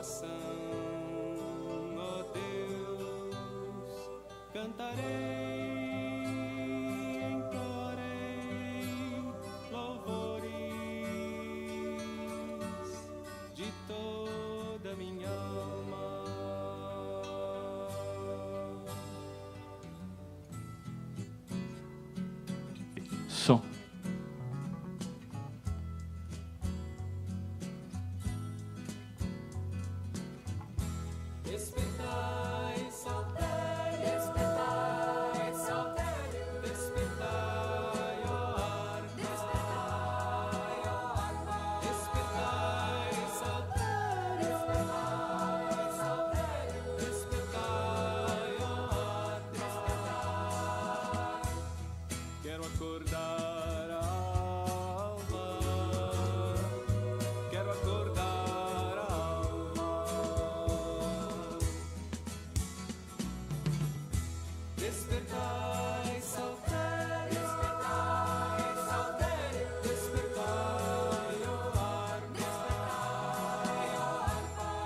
coração, ó Deus, cantarei, entoarei louvores de toda minha alma. Som. Despertai, saltério, despertai, saltério, despertai, ó harpa, despertai, ó harpa, despertai, saltério, despertai, saltério, despertai, ó harpa, despertai. Quero acordar a alma, quero acordar a alma. Despertai, saltério, despertai, saltério, despertai, ó harpa,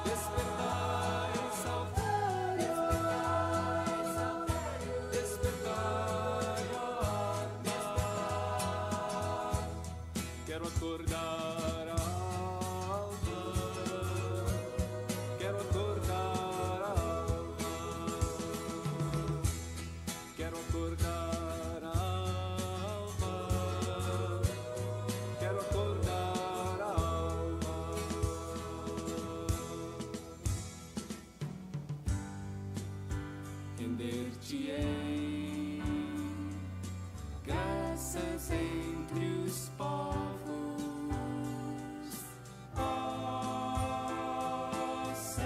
despertai, saltério, despertai, ó harpa. Quero acordar a alma, quero acordar a alma. Quero acordar a alma, quero acordar a alma. Render-te-ei graças entre os povos, ó Senhor.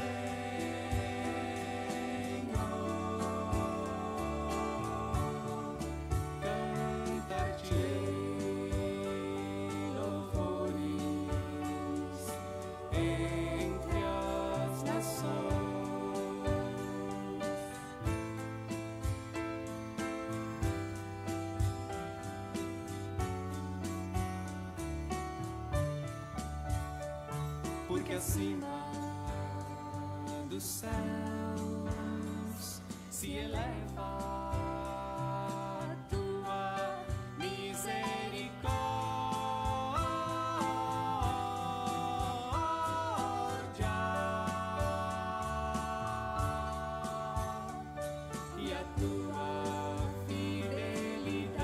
Cantar-te-ei louvores entre as nações. Porque acima dos céus se eleva a tua misericórdia e a tua fidelidade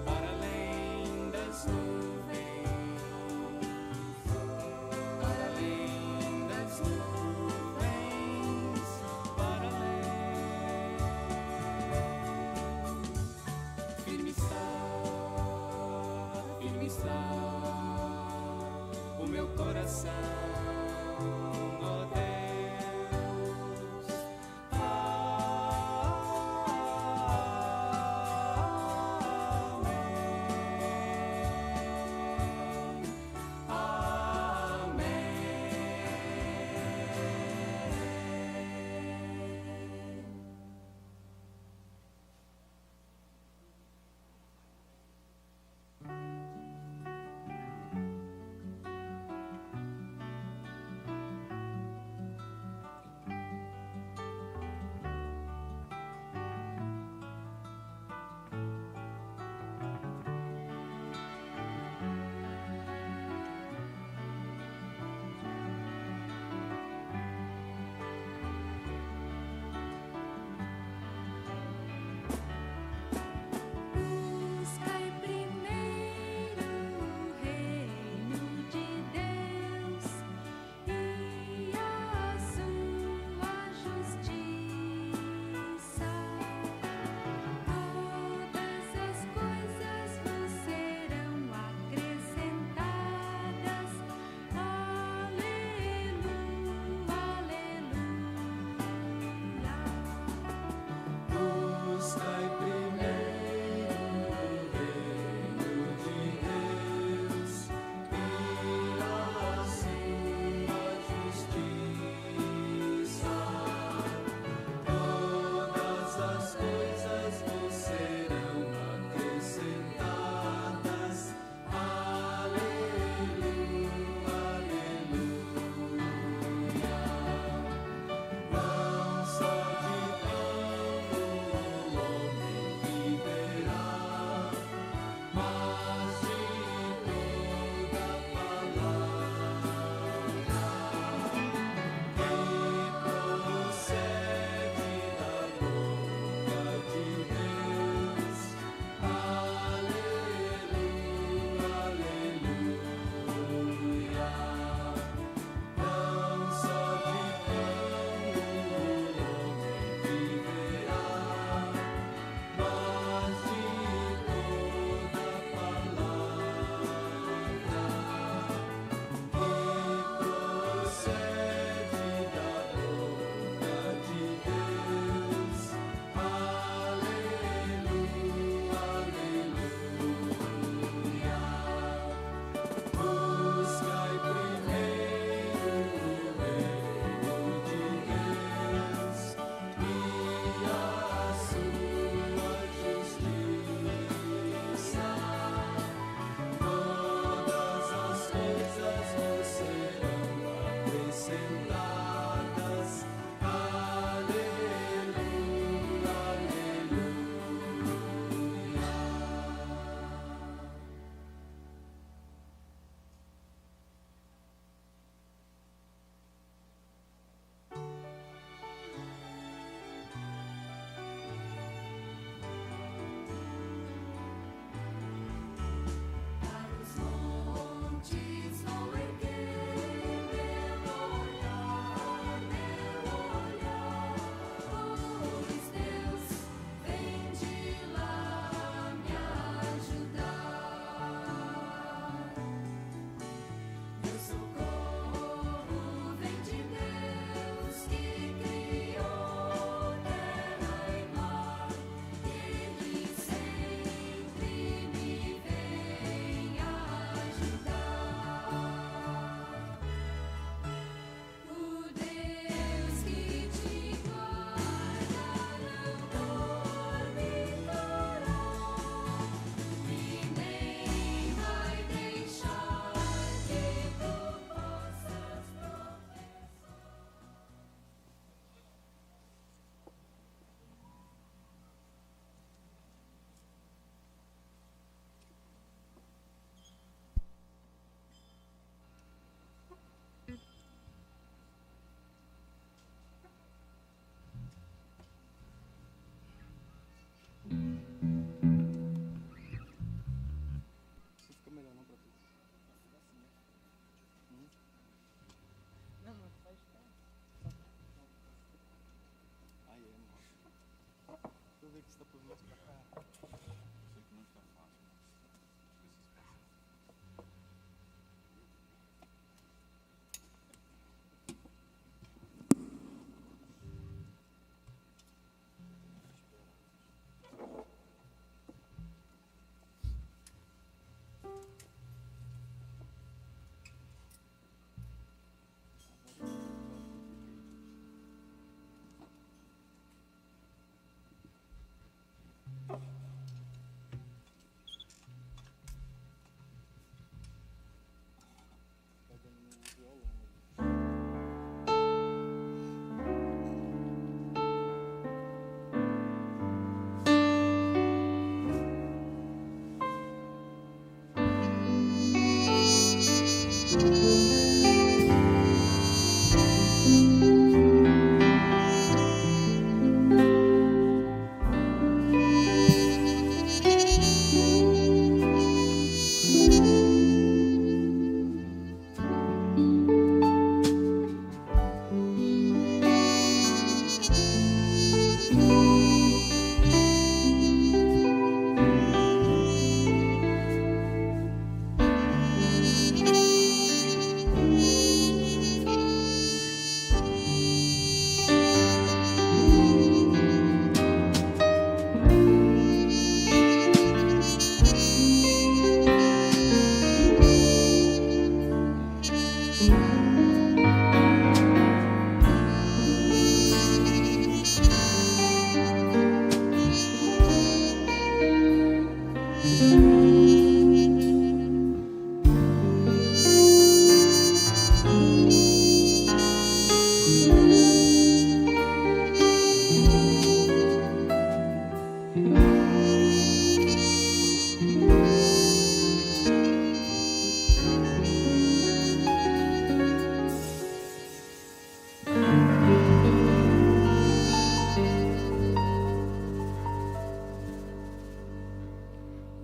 para além das nuvens, para além das nuvens, para além. Firme está o meu coração, ó Deus. Amém.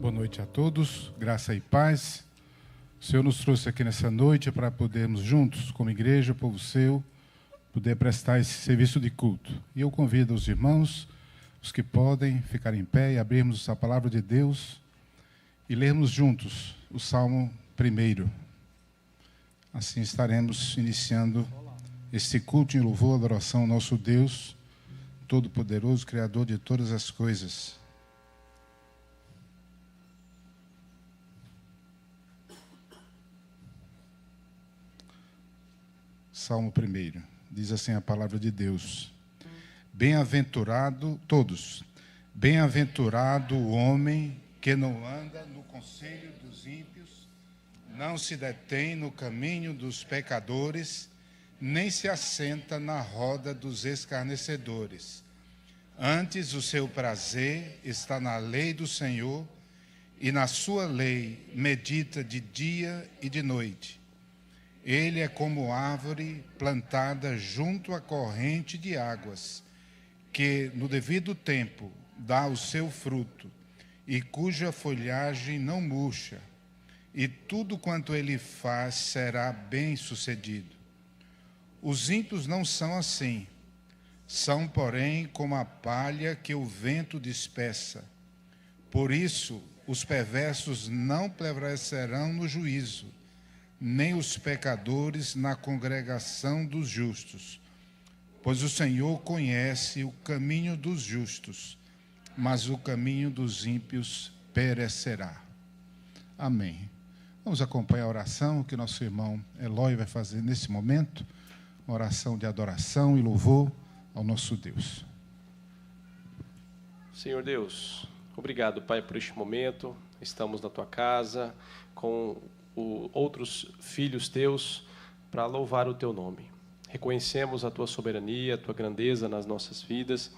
Boa noite a todos, graça e paz. O Senhor nos trouxe aqui nessa noite para podermos juntos, como igreja, povo seu, poder prestar esse serviço de culto. E eu convido os irmãos, os que podem, ficar em pé e abrirmos a palavra de Deus e lermos juntos o Salmo 1. Assim estaremos iniciando este culto em louvor e adoração ao nosso Deus, Todo-Poderoso, Criador de todas as coisas. Salmo 1, diz assim a palavra de Deus: Bem-aventurado todos, bem-aventurado o homem que não anda no conselho dos ímpios, não se detém no caminho dos pecadores, nem se assenta na roda dos escarnecedores. Antes o seu prazer está na lei do Senhor, e na sua lei medita de dia e de noite. Ele é como árvore plantada junto à corrente de águas, que no devido tempo dá o seu fruto, e cuja folhagem não murcha, e tudo quanto ele faz será bem-sucedido. Os ímpios não são assim, são, porém, como a palha que o vento dispersa. Por isso, os perversos não prevalecerão no juízo, nem os pecadores na congregação dos justos. Pois o Senhor conhece o caminho dos justos, mas o caminho dos ímpios perecerá. Amém. Vamos acompanhar a oração que nosso irmão Eloy vai fazer nesse momento, uma oração de adoração e louvor ao nosso Deus. Senhor Deus, obrigado, Pai, por este momento. Estamos na Tua casa com outros filhos Teus para louvar o Teu nome. Reconhecemos a Tua soberania, a Tua grandeza nas nossas vidas,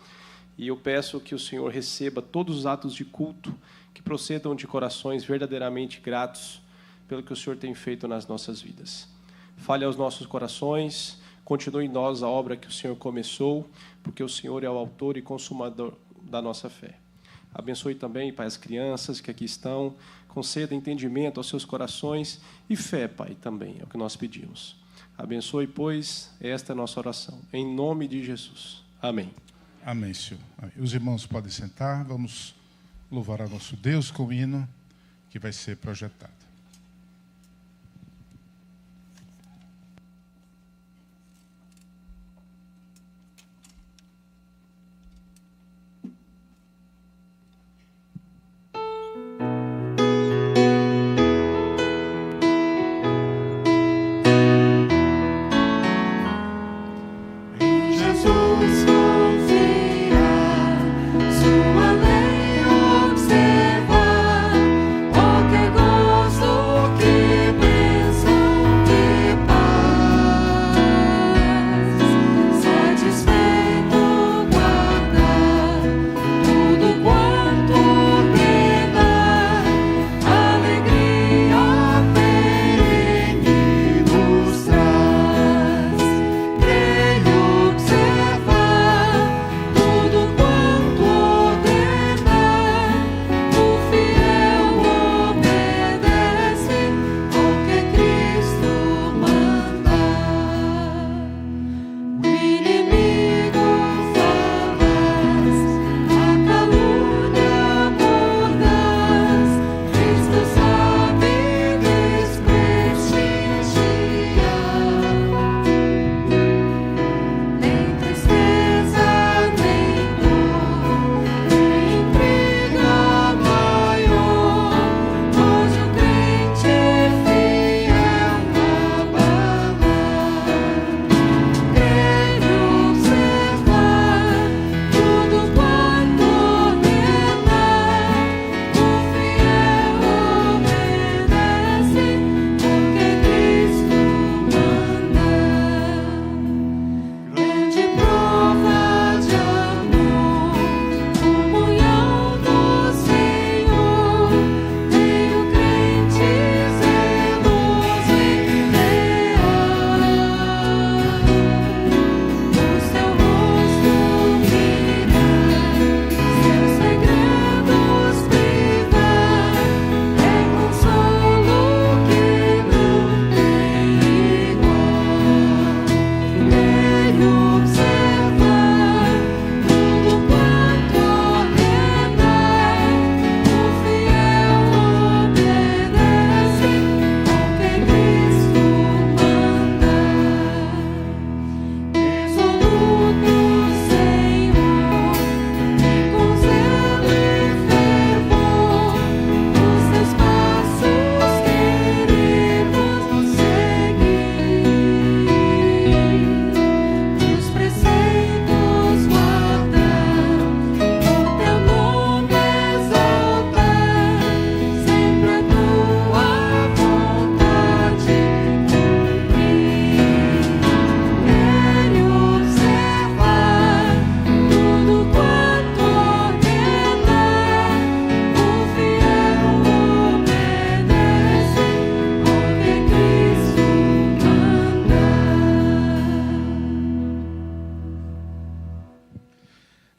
e eu peço que o Senhor receba todos os atos de culto que procedam de corações verdadeiramente gratos pelo que o Senhor tem feito nas nossas vidas. Fale aos nossos corações, continue em nós a obra que o Senhor começou, porque o Senhor é o autor e consumador da nossa fé. Abençoe também, Pai, as crianças que aqui estão, conceda entendimento aos seus corações e fé, Pai, também, é o que nós pedimos. Abençoe, pois, esta é a nossa oração. Em nome de Jesus. Amém. Amém, Senhor. Amém. Os irmãos podem sentar. Vamos louvar a nosso Deus com o hino que vai ser projetado.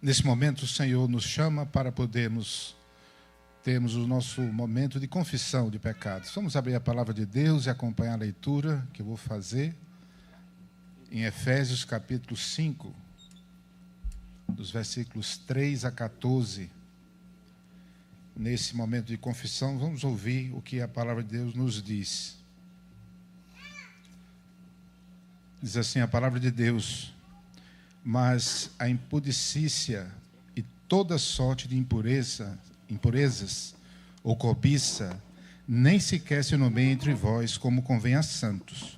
Nesse momento, o Senhor nos chama para podermos termos o nosso momento de confissão de pecados. Vamos abrir a palavra de Deus e acompanhar a leitura que eu vou fazer em Efésios capítulo 5, dos versículos 3 a 14. Nesse momento de confissão, vamos ouvir o que a palavra de Deus nos diz. Diz assim a palavra de Deus: mas a impudicícia e toda sorte de impurezas ou cobiça, nem sequer se nomeia entre vós como convém a santos,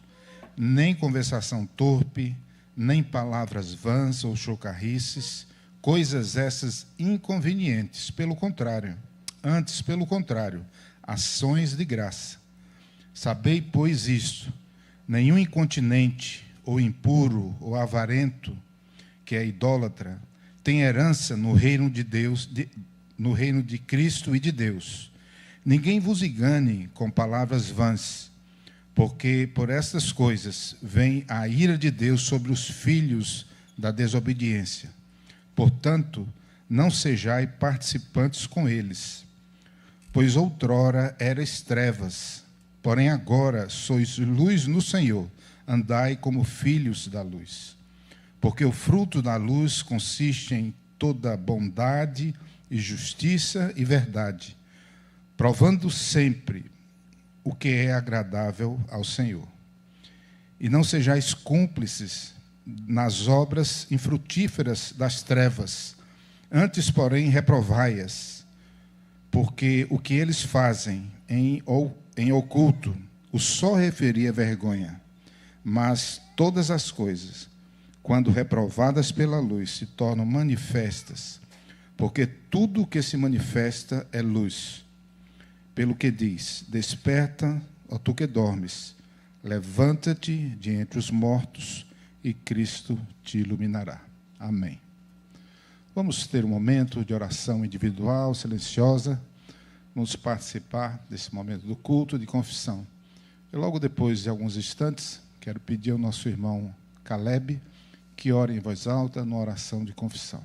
nem conversação torpe, nem palavras vãs ou chocarrices, coisas essas inconvenientes, pelo contrário, ações de graça. Sabei, pois, isto: nenhum incontinente, ou impuro, ou avarento, que é idólatra, tem herança no reino de Deus, no reino de Cristo e de Deus. Ninguém vos engane com palavras vãs, porque por estas coisas vem a ira de Deus sobre os filhos da desobediência. Portanto, não sejai participantes com eles, pois outrora erais trevas, porém agora sois luz no Senhor, andai como filhos da luz. Porque o fruto da luz consiste em toda bondade e justiça e verdade, provando sempre o que é agradável ao Senhor. E não sejais cúmplices nas obras infrutíferas das trevas, antes, porém, reprovai-as, porque o que eles fazem em oculto o só referia vergonha, mas todas as coisas, quando reprovadas pela luz, se tornam manifestas, porque tudo o que se manifesta é luz. Pelo que diz: desperta, ó tu que dormes, levanta-te de entre os mortos, e Cristo te iluminará. Amém. Vamos ter um momento de oração individual, silenciosa. Vamos participar desse momento do culto de confissão. E logo depois de alguns instantes, quero pedir ao nosso irmão Caleb que ore em voz alta na oração de confissão.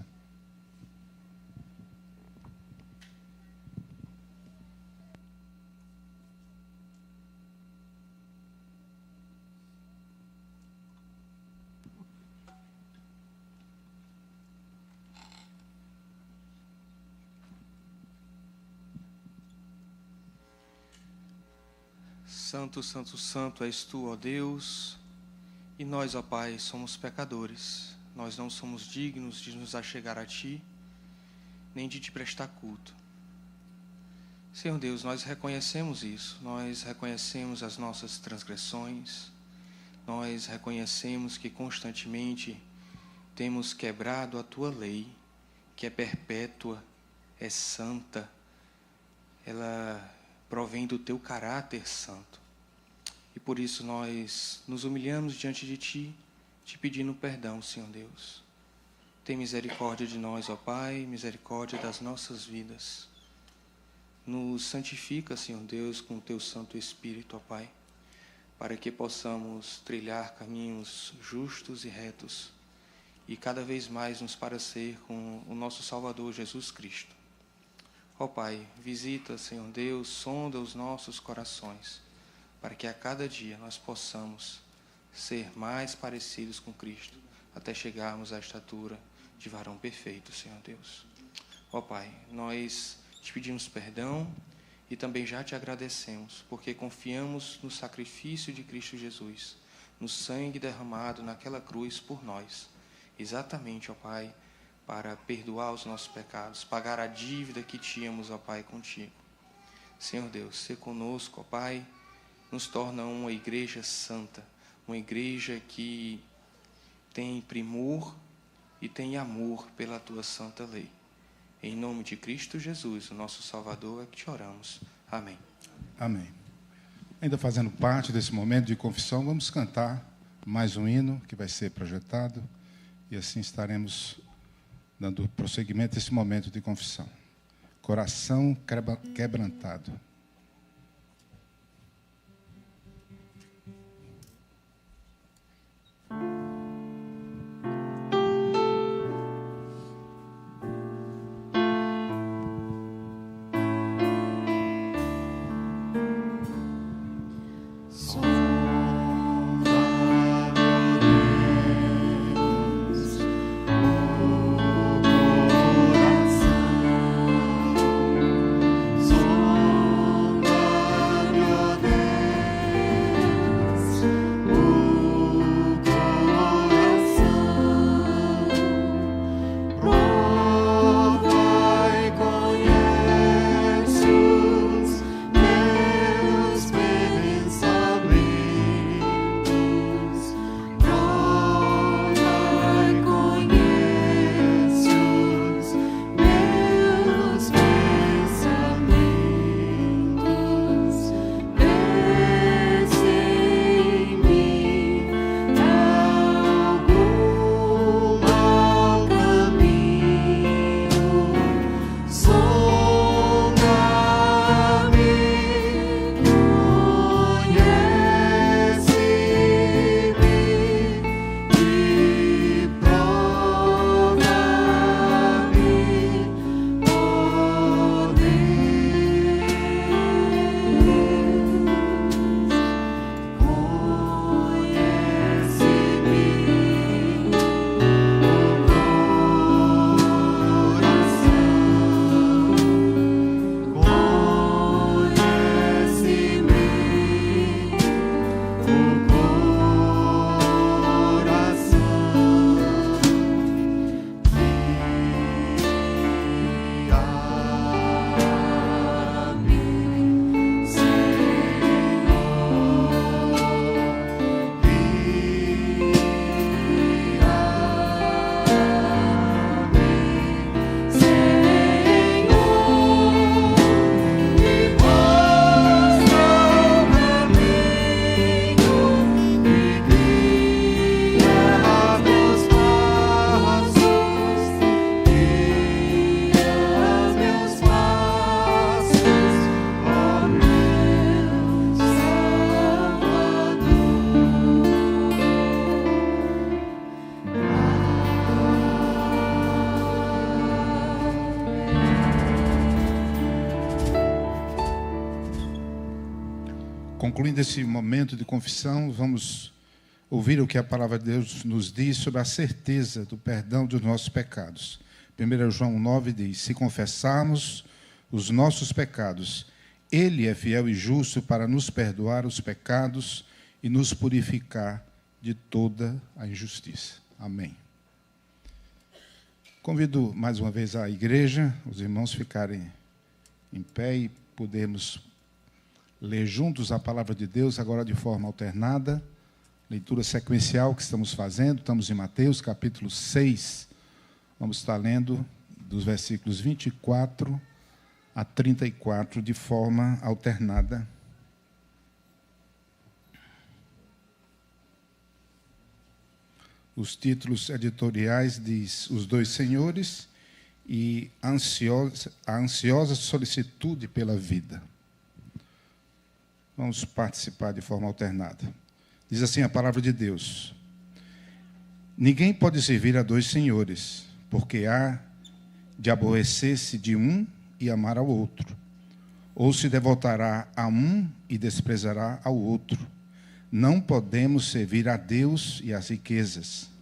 Santo, santo, santo és tu, ó Deus, e nós, ó Pai, somos pecadores. Nós não somos dignos de nos achegar a ti, nem de te prestar culto. Senhor Deus, nós reconhecemos isso, nós reconhecemos as nossas transgressões, nós reconhecemos que constantemente temos quebrado a tua lei, que é perpétua, é santa, ela provém do teu caráter santo. E por isso nós nos humilhamos diante de ti, te pedindo perdão, Senhor Deus. Tem misericórdia de nós, ó Pai, misericórdia das nossas vidas. Nos santifica, Senhor Deus, com o teu Santo Espírito, ó Pai, para que possamos trilhar caminhos justos e retos e cada vez mais nos parecer com o nosso Salvador Jesus Cristo. Ó Pai, visita, Senhor Deus, sonda os nossos corações, para que a cada dia nós possamos ser mais parecidos com Cristo, até chegarmos à estatura de varão perfeito, Senhor Deus. Ó Pai, nós te pedimos perdão e também já te agradecemos, porque confiamos no sacrifício de Cristo Jesus, no sangue derramado naquela cruz por nós, exatamente, ó Pai, para perdoar os nossos pecados, pagar a dívida que tínhamos, ó Pai, contigo. Senhor Deus, se conosco, ó Pai, nos torna uma igreja santa, uma igreja que tem primor e tem amor pela tua santa lei. Em nome de Cristo Jesus, o nosso Salvador, é que te oramos. Amém. Amém. Ainda fazendo parte desse momento de confissão, vamos cantar mais um hino que vai ser projetado e assim estaremos dando prosseguimento a esse momento de confissão. Coração quebrantado. Sonda Concluindo esse momento de confissão, vamos ouvir o que a palavra de Deus nos diz sobre a certeza do perdão dos nossos pecados. 1 João 9 diz: se confessarmos os nossos pecados, Ele é fiel e justo para nos perdoar os pecados e nos purificar de toda a injustiça. Amém. Convido mais uma vez a igreja, os irmãos ficarem em pé e podermos ler juntos a palavra de Deus, agora de forma alternada. Leitura sequencial que estamos fazendo, estamos em Mateus capítulo 6. Vamos estar lendo dos versículos 24 a 34 de forma alternada. Os títulos editoriais diz Os Dois Senhores e a ansiosa solicitude pela vida. Vamos participar de forma alternada. Diz assim a palavra de Deus: ninguém pode servir a dois senhores, porque há de aborrecer-se de um e amar ao outro, ou se devotará a um e desprezará ao outro. Não podemos servir a Deus e às riquezas.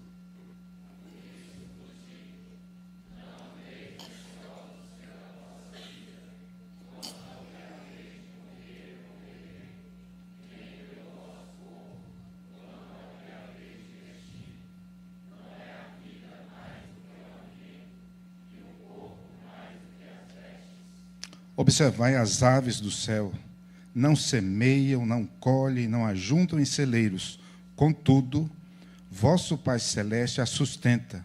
Observai as aves do céu, não semeiam, não colhem, não ajuntam em celeiros. Contudo, vosso Pai Celeste as sustenta.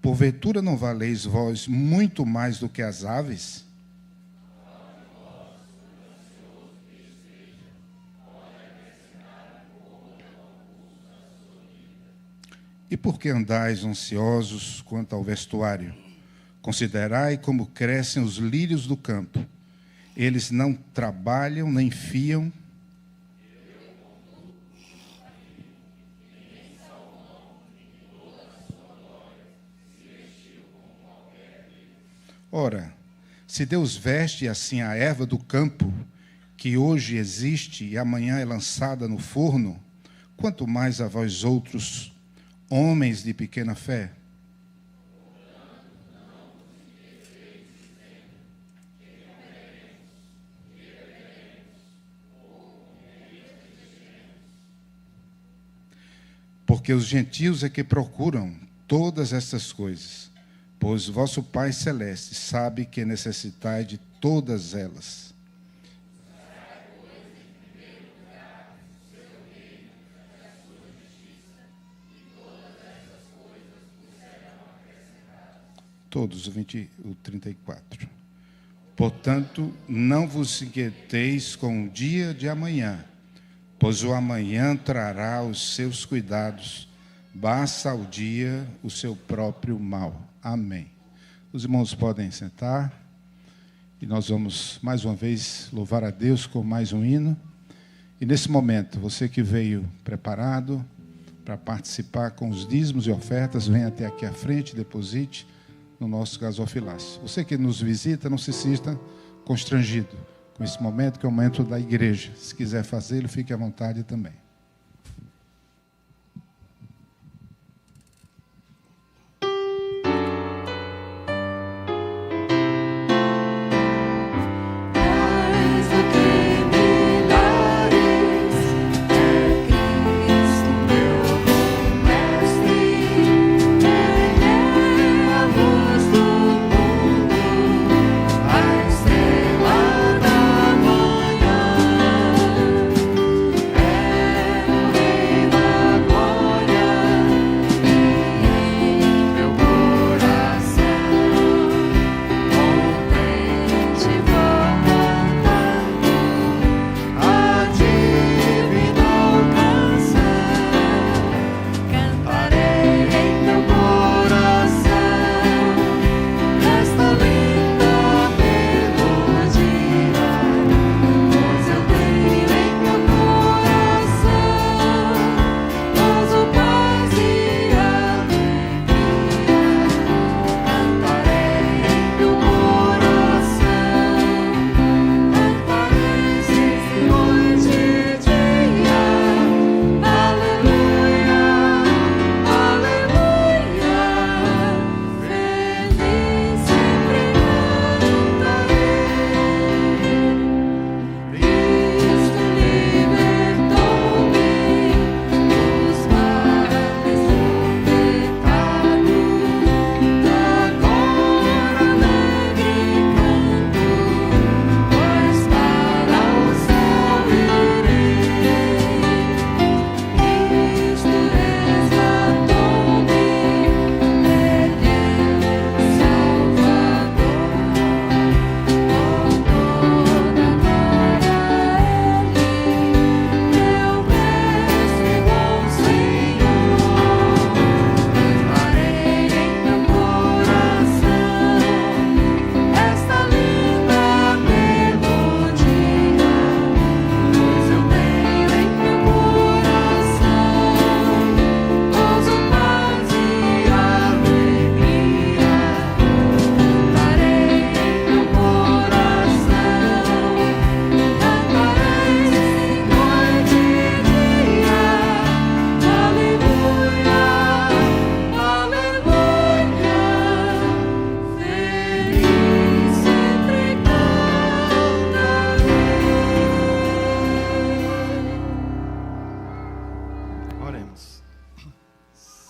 Porventura não valeis vós muito mais do que as aves? E por que andais ansiosos quanto ao vestuário? Considerai como crescem os lírios do campo. Eles não trabalham nem fiam. Ora, se Deus veste assim a erva do campo, que hoje existe e amanhã é lançada no forno, quanto mais a vós outros, homens de pequena fé. Porque os gentios é que procuram todas estas coisas, pois vosso Pai Celeste sabe que necessitai de todas elas. Todos, o 34. Portanto, não vos inquieteis com o dia de amanhã, pois o amanhã trará os seus cuidados, basta ao dia o seu próprio mal. Amém. Os irmãos podem sentar, e nós vamos mais uma vez louvar a Deus com mais um hino. E nesse momento, você que veio preparado para participar com os dízimos e ofertas, venha até aqui à frente, deposite no nosso gasofilácio. Você que nos visita, não se sinta constrangido com esse momento, que é o momento da igreja. Se quiser fazê-lo, fique à vontade também. É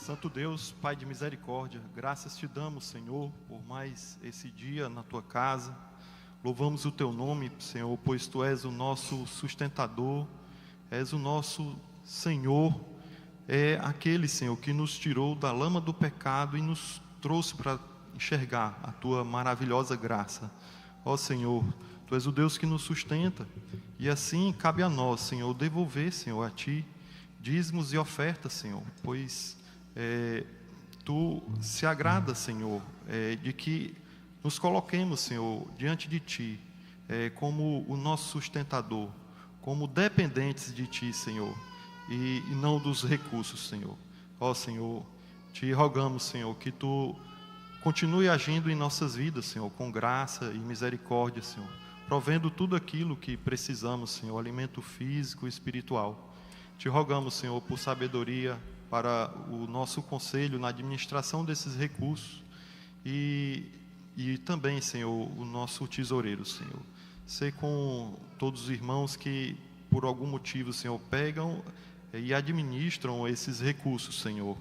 Santo Deus, Pai de misericórdia, graças te damos, Senhor, por mais esse dia na tua casa. Louvamos o teu nome, Senhor, pois tu és o nosso sustentador, és o nosso Senhor, é aquele, Senhor, que nos tirou da lama do pecado e nos trouxe para enxergar a tua maravilhosa graça. Ó Senhor, tu és o Deus que nos sustenta, e assim cabe a nós, Senhor, devolver, Senhor, a ti dízimos e ofertas, Senhor, pois tu se agrada, Senhor, de que nos coloquemos, Senhor, diante de ti, como o nosso sustentador, como dependentes de ti, Senhor, e não dos recursos, Senhor. Ó Senhor, te rogamos, Senhor, que tu continue agindo em nossas vidas, Senhor, com graça e misericórdia, Senhor, provendo tudo aquilo que precisamos, Senhor, alimento físico e espiritual. Te rogamos, Senhor, por sabedoria para o nosso conselho na administração desses recursos e também, Senhor, o nosso tesoureiro, Senhor. Sei com todos os irmãos que, por algum motivo, Senhor, pegam e administram esses recursos, Senhor,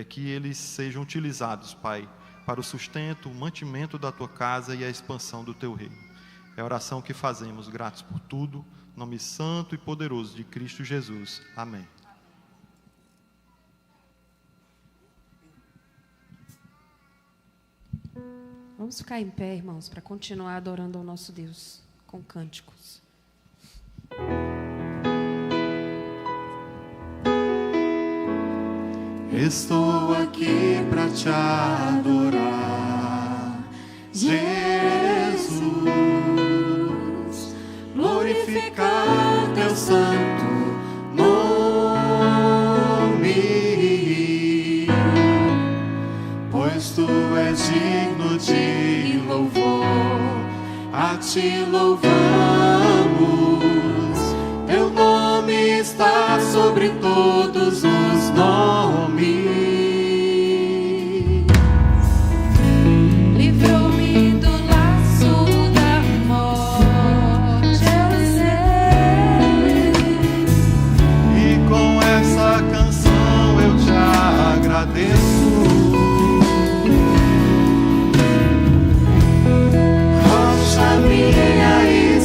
que eles sejam utilizados, Pai, para o sustento, o mantimento da tua casa e a expansão do teu reino. É a oração que fazemos, gratos por tudo, em nome santo e poderoso de Cristo Jesus. Amém. Vamos ficar em pé, irmãos, para continuar adorando ao nosso Deus com cânticos. Estou aqui para te adorar, Jesus, glorificar teu santo nome, pois tu és digno de louvor, a ti louvamos, teu nome está sobre todos os nomes. Livrou-me do laço da morte, eu sei. E com essa canção eu te agradeço. Rocha minha e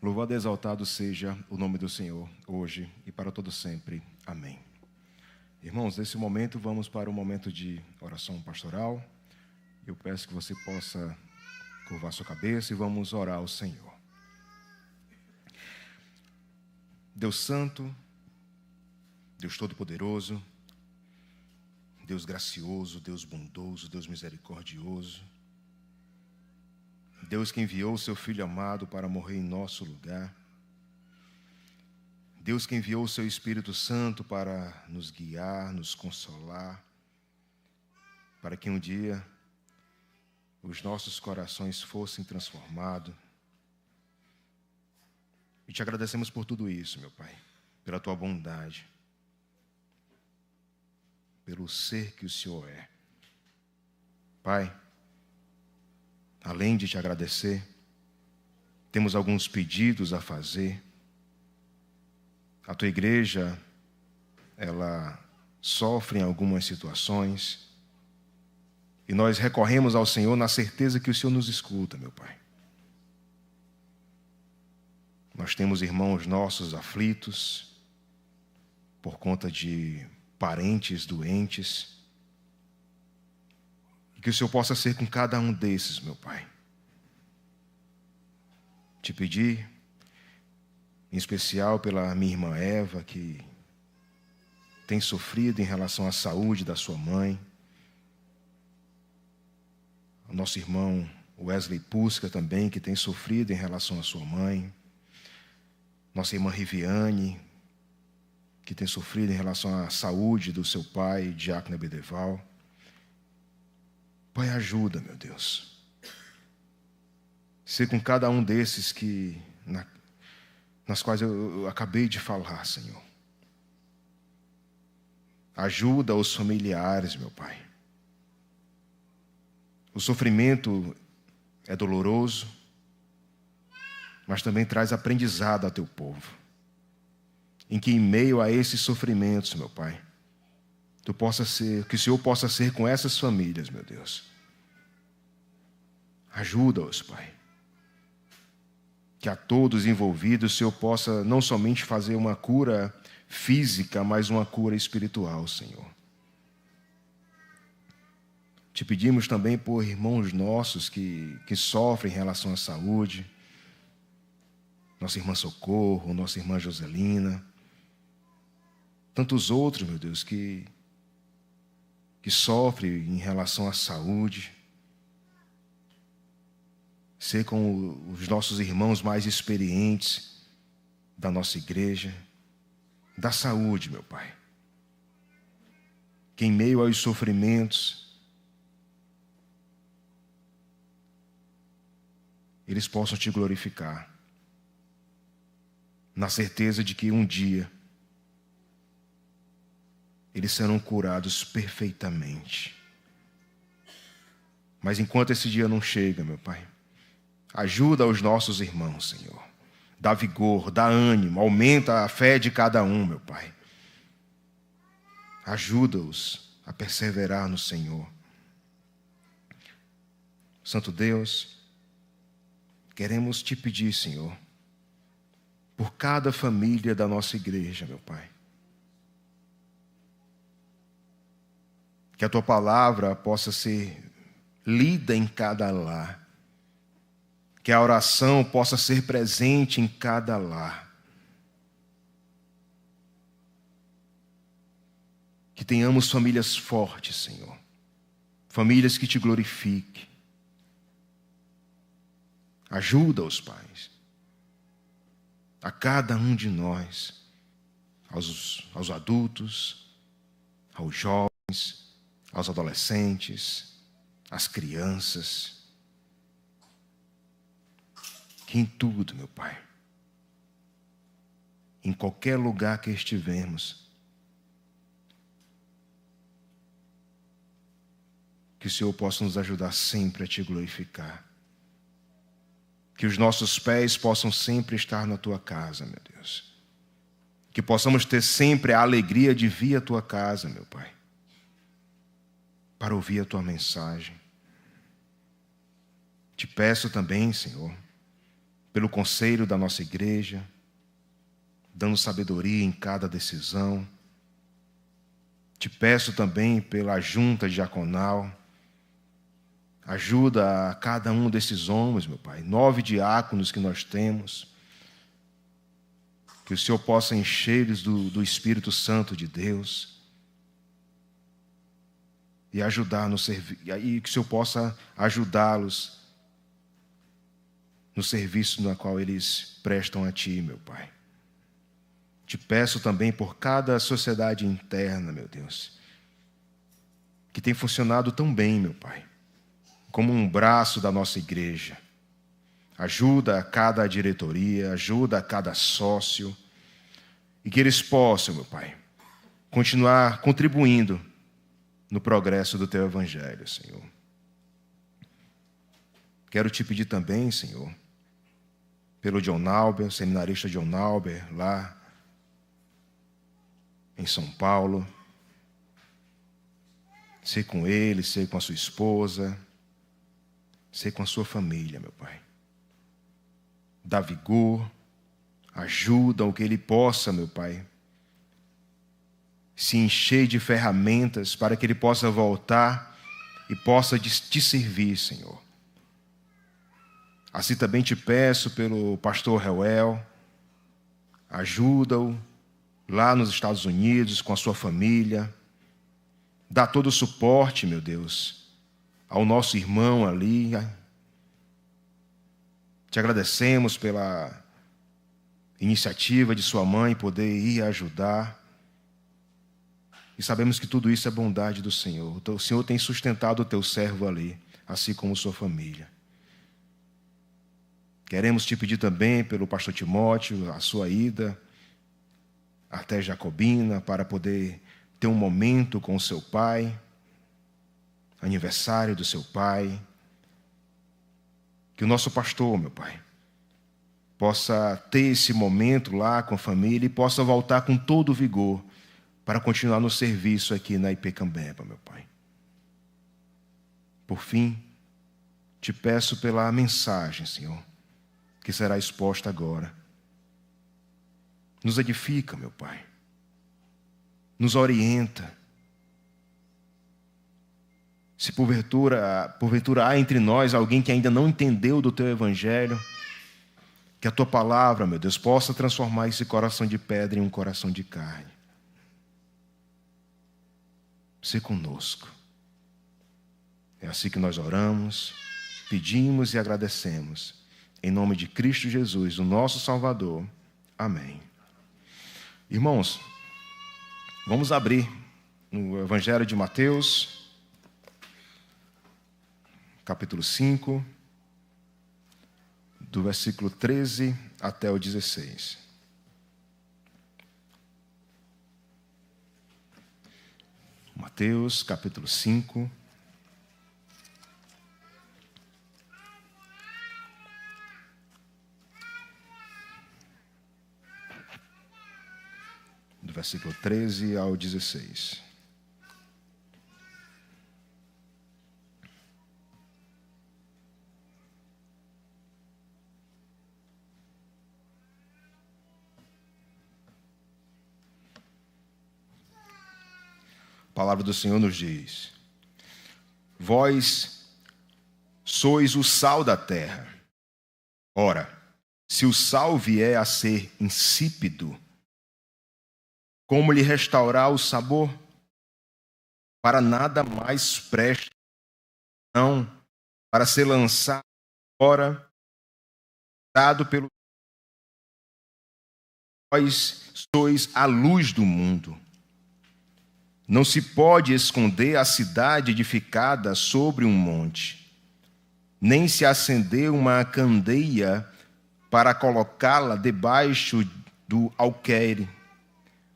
Louvado e exaltado seja o nome do Senhor, hoje e para todo sempre. Amém. Irmãos, nesse momento vamos para um momento de oração pastoral. Eu peço que você possa curvar sua cabeça e vamos orar ao Senhor. Deus Santo, Deus Todo-Poderoso, Deus gracioso, Deus bondoso, Deus misericordioso, Deus que enviou o seu Filho amado para morrer em nosso lugar, Deus que enviou o seu Espírito Santo para nos guiar, nos consolar, para que um dia os nossos corações fossem transformados. E te agradecemos por tudo isso, meu Pai, pela tua bondade, pelo ser que o Senhor é. Pai, além de te agradecer, temos alguns pedidos a fazer. A tua igreja, ela sofre em algumas situações e nós recorremos ao Senhor na certeza que o Senhor nos escuta, meu Pai. Nós temos irmãos nossos aflitos por conta de parentes doentes. E que o Senhor possa ser com cada um desses, meu Pai. Te pedi, em especial pela minha irmã Eva, que tem sofrido em relação à saúde da sua mãe. O nosso irmão Wesley Pusca também, que tem sofrido em relação à sua mãe. Nossa irmã Riviane, que tem sofrido em relação à saúde do seu pai, Diácono Bedeval. Pai, ajuda, meu Deus. Ser com cada um desses nas quais eu acabei de falar, Senhor. Ajuda os familiares, meu Pai. O sofrimento é doloroso, mas também traz aprendizado ao teu povo. Em que em meio a esses sofrimentos, meu Pai, que o Senhor possa ser com essas famílias, meu Deus. Ajuda-os, Pai. Que a todos envolvidos o Senhor possa não somente fazer uma cura física, mas uma cura espiritual, Senhor. Te pedimos também por irmãos nossos que sofrem em relação à saúde. Nossa irmã Socorro, nossa irmã Joselina. Tantos outros, meu Deus, que sofrem em relação à saúde. Ser com os nossos irmãos mais experientes da nossa igreja. Da saúde, meu Pai. Que em meio aos sofrimentos, eles possam te glorificar. Na certeza de que um dia eles serão curados perfeitamente. Mas enquanto esse dia não chega, meu Pai, ajuda os nossos irmãos, Senhor. Dá vigor, dá ânimo, aumenta a fé de cada um, meu Pai. Ajuda-os a perseverar no Senhor. Santo Deus, queremos te pedir, Senhor, por cada família da nossa igreja, meu Pai. Que a tua palavra possa ser lida em cada lar. Que a oração possa ser presente em cada lar. Que tenhamos famílias fortes, Senhor. Famílias que te glorifiquem. Ajuda os pais. A cada um de nós, aos adultos, aos jovens, aos adolescentes, às crianças. Que em tudo, meu Pai, em qualquer lugar que estivermos, que o Senhor possa nos ajudar sempre a te glorificar. Que os nossos pés possam sempre estar na tua casa, meu Deus. Que possamos ter sempre a alegria de vir à tua casa, meu Pai, para ouvir a tua mensagem. Te peço também, Senhor, pelo conselho da nossa igreja, dando sabedoria em cada decisão. Te peço também pela junta diaconal. Ajuda a cada um desses homens, meu Pai. 9 diáconos que nós temos. Que o Senhor possa encher-lhes do Espírito Santo de Deus. E ajudar no serviço. E que o Senhor possa ajudá-los no serviço no qual eles prestam a Ti, meu Pai. Te peço também por cada sociedade interna, meu Deus, que tem funcionado tão bem, meu Pai, como um braço da nossa igreja. Ajuda a cada diretoria, ajuda a cada sócio, e que eles possam, meu Pai, continuar contribuindo no progresso do Teu Evangelho, Senhor. Quero te pedir também, Senhor, pelo John Nauber, seminarista John Nauber, lá em São Paulo. Ser com ele, ser com a sua esposa, ser com a sua família, meu Pai. Dá vigor, ajuda o que ele possa, meu Pai, se encher de ferramentas para que ele possa voltar e possa te servir, Senhor. Assim também te peço pelo pastor Reuel, ajuda-o lá nos Estados Unidos, com a sua família. Dá todo o suporte, meu Deus, ao nosso irmão ali. Te agradecemos pela iniciativa de sua mãe poder ir ajudar. E sabemos que tudo isso é bondade do Senhor. O Senhor tem sustentado o teu servo ali, assim como sua família. Queremos te pedir também pelo pastor Timóteo, a sua ida até Jacobina, para poder ter um momento com o seu pai, aniversário do seu pai. Que o nosso pastor, meu Pai, possa ter esse momento lá com a família e possa voltar com todo o vigor para continuar no serviço aqui na IP Cambeba, meu Pai. Por fim, te peço pela mensagem, Senhor, que será exposta agora. Nos edifica, meu Pai. Nos orienta. Se porventura há entre nós alguém que ainda não entendeu do Teu Evangelho, que a Tua palavra, meu Deus, possa transformar esse coração de pedra em um coração de carne. Se conosco. É assim que nós oramos, pedimos e agradecemos. Em nome de Cristo Jesus, o nosso Salvador. Amém. Irmãos, vamos abrir no Evangelho de Mateus, capítulo 5, do versículo 13 até o 16. Mateus, capítulo 5. Do versículo 13 ao 16. A palavra do Senhor nos diz: Vós sois o sal da terra. Ora, se o sal vier a ser insípido, como lhe restaurar o sabor? Para nada mais presta, não, para ser lançado fora, dado pelo. Vós sois a luz do mundo. Não se pode esconder a cidade edificada sobre um monte, nem se acender uma candeia para colocá-la debaixo do alqueire,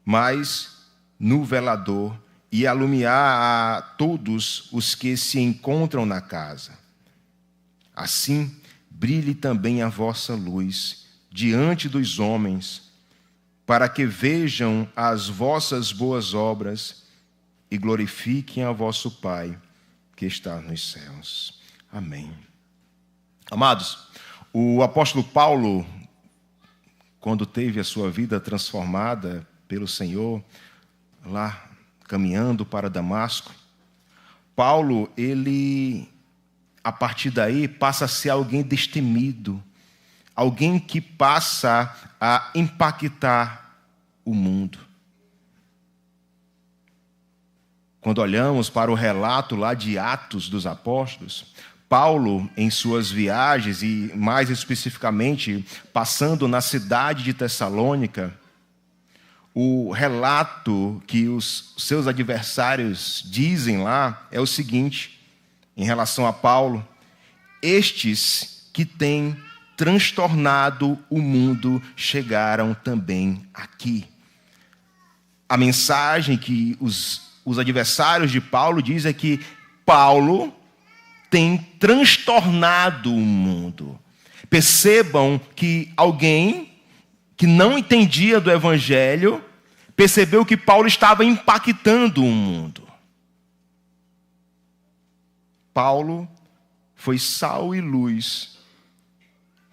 mas no velador, e alumiar a todos os que se encontram na casa. Assim, brilhe também a vossa luz diante dos homens, para que vejam as vossas boas obras e glorifiquem a vosso Pai que está nos céus. Amém. Amados, O apóstolo Paulo, quando teve a sua vida transformada pelo Senhor, lá caminhando para Damasco, Paulo, ele, a partir daí, passa a ser alguém destemido, alguém que passa a impactar o mundo. Quando olhamos para o relato lá de Atos dos Apóstolos, Paulo, em suas viagens, e mais especificamente passando na cidade de Tessalônica, o relato que os seus adversários dizem lá é o seguinte, em relação a Paulo: estes que têm transtornado o mundo chegaram também aqui. A mensagem que os adversários de Paulo dizem é que Paulo tem transtornado o mundo. Percebam que alguém que não entendia do Evangelho percebeu que Paulo estava impactando o mundo. Paulo foi sal e luz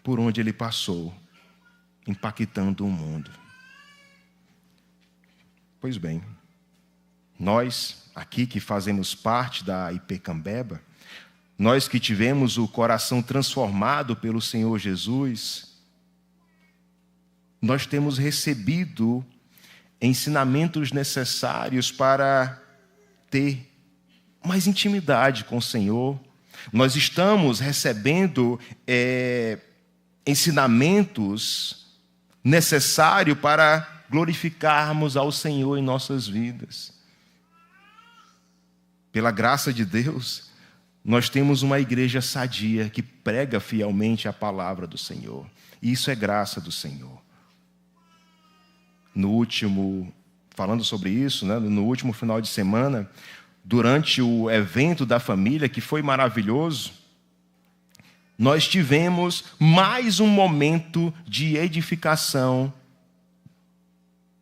por onde ele passou, impactando o mundo. Pois bem, nós aqui que fazemos parte da IP Cambeba, nós que tivemos o coração transformado pelo Senhor Jesus, nós temos recebido ensinamentos necessários para ter mais intimidade com o Senhor. Nós estamos recebendo ensinamentos necessários para glorificarmos ao Senhor em nossas vidas. Pela graça de Deus, nós temos uma igreja sadia que prega fielmente a palavra do Senhor. E isso é graça do Senhor. Falando sobre isso, né, no último final de semana, durante o evento da família, que foi maravilhoso, nós tivemos mais um momento de edificação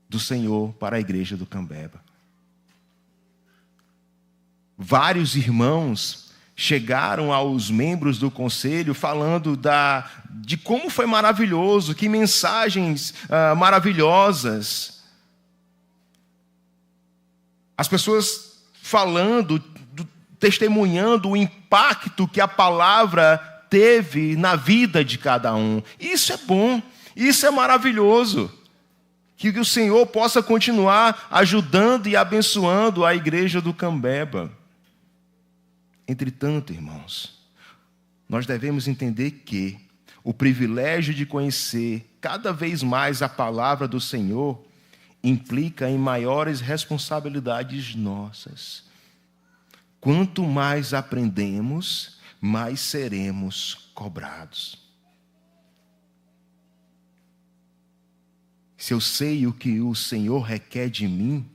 do Senhor para a igreja do Cambeba. Vários irmãos chegaram aos membros do conselho falando de como foi maravilhoso, que mensagens maravilhosas. As pessoas falando, testemunhando o impacto que a palavra teve na vida de cada um. Isso é bom, isso é maravilhoso. Que o Senhor possa continuar ajudando e abençoando a igreja do Cambeba. Entretanto, irmãos, nós devemos entender que o privilégio de conhecer cada vez mais a palavra do Senhor implica em maiores responsabilidades nossas. Quanto mais aprendemos, mais seremos cobrados. Se eu sei o que o Senhor requer de mim,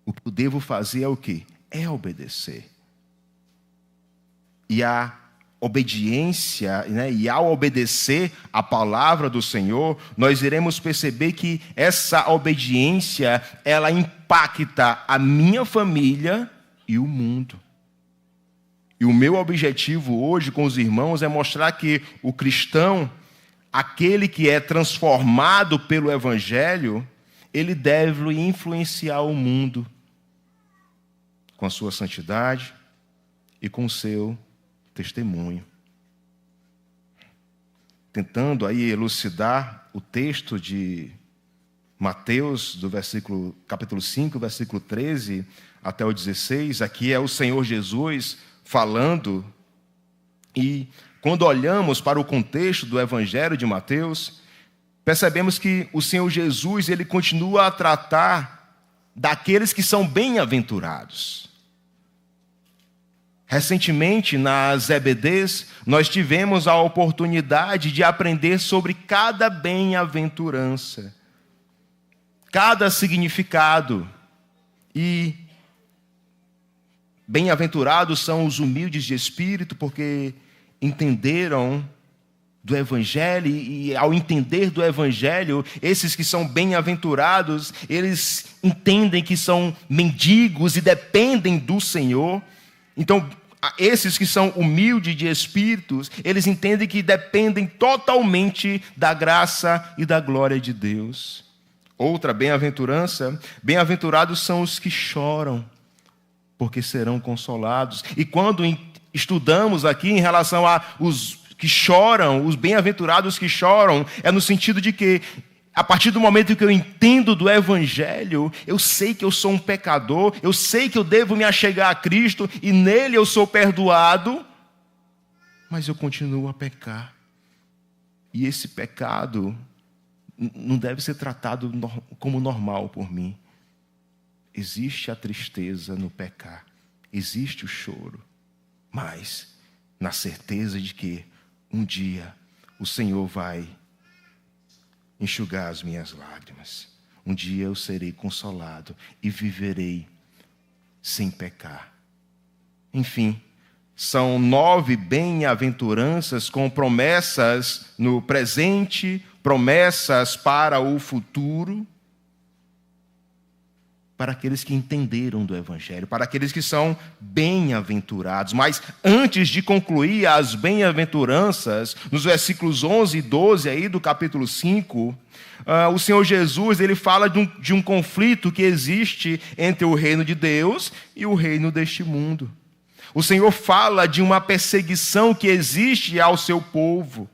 o que eu devo fazer é o quê? É obedecer. E a obediência, né, e ao obedecer a palavra do Senhor, nós iremos perceber que essa obediência, ela impacta a minha família e o mundo. E o meu objetivo hoje com os irmãos é mostrar que o cristão, aquele que é transformado pelo Evangelho, ele deve influenciar o mundo com a sua santidade e com o seu testemunho. Tentando aí elucidar o texto de Mateus, do capítulo 5, versículo 13 até o 16, aqui é o Senhor Jesus falando, e quando olhamos para o contexto do Evangelho de Mateus, percebemos que o Senhor Jesus, ele continua a tratar daqueles que são bem-aventurados. Recentemente, nas EBDs, nós tivemos a oportunidade de aprender sobre cada bem-aventurança, cada significado. E bem-aventurados são os humildes de espírito, porque entenderam do Evangelho, e ao entender do Evangelho, esses que são bem-aventurados, eles entendem que são mendigos e dependem do Senhor. Então, esses que são humildes de espíritos, eles entendem que dependem totalmente da graça e da glória de Deus. Outra bem-aventurança: bem-aventurados são os que choram, porque serão consolados. E quando estudamos aqui em relação a os que choram, os bem-aventurados que choram, é no sentido de que, a partir do momento que eu entendo do Evangelho, eu sei que eu sou um pecador, eu sei que eu devo me achegar a Cristo, e nele eu sou perdoado, mas eu continuo a pecar. E esse pecado não deve ser tratado como normal por mim. Existe a tristeza no pecar, existe o choro, mas na certeza de que um dia o Senhor vai enxugar as minhas lágrimas. Um dia eu serei consolado e viverei sem pecar. Enfim, são 9 bem-aventuranças com promessas no presente, promessas para o futuro, para aqueles que entenderam do Evangelho, para aqueles que são bem-aventurados. Mas antes de concluir as bem-aventuranças, nos versículos 11 e 12 aí do capítulo 5, o Senhor Jesus ele fala de um conflito que existe entre o reino de Deus e o reino deste mundo. O Senhor fala de uma perseguição que existe ao seu povo.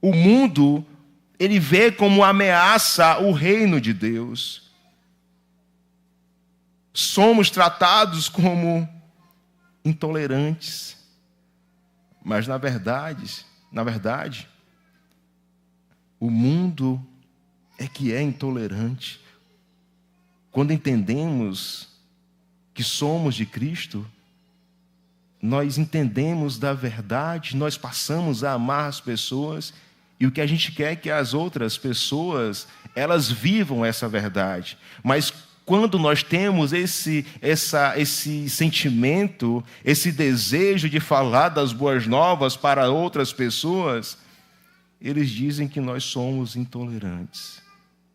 O mundo, ele vê como ameaça o reino de Deus. Somos tratados como intolerantes. Mas, na verdade, o mundo é que é intolerante. Quando entendemos que somos de Cristo, nós entendemos da verdade, nós passamos a amar as pessoas, e o que a gente quer é que as outras pessoas, elas vivam essa verdade. Mas quando nós temos esse sentimento, esse desejo de falar das boas novas para outras pessoas, eles dizem que nós somos intolerantes.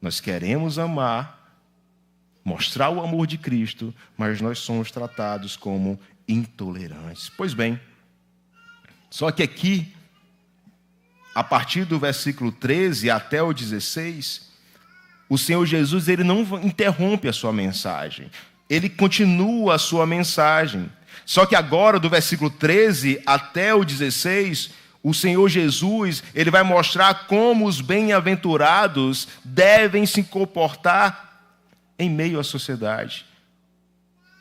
Nós queremos amar, mostrar o amor de Cristo, mas nós somos tratados como intolerantes. Pois bem, só que aqui, a partir do versículo 13 até o 16, o Senhor Jesus ele não interrompe a sua mensagem. Ele continua a sua mensagem. Só que agora, do versículo 13 até o 16, o Senhor Jesus ele vai mostrar como os bem-aventurados devem se comportar em meio à sociedade.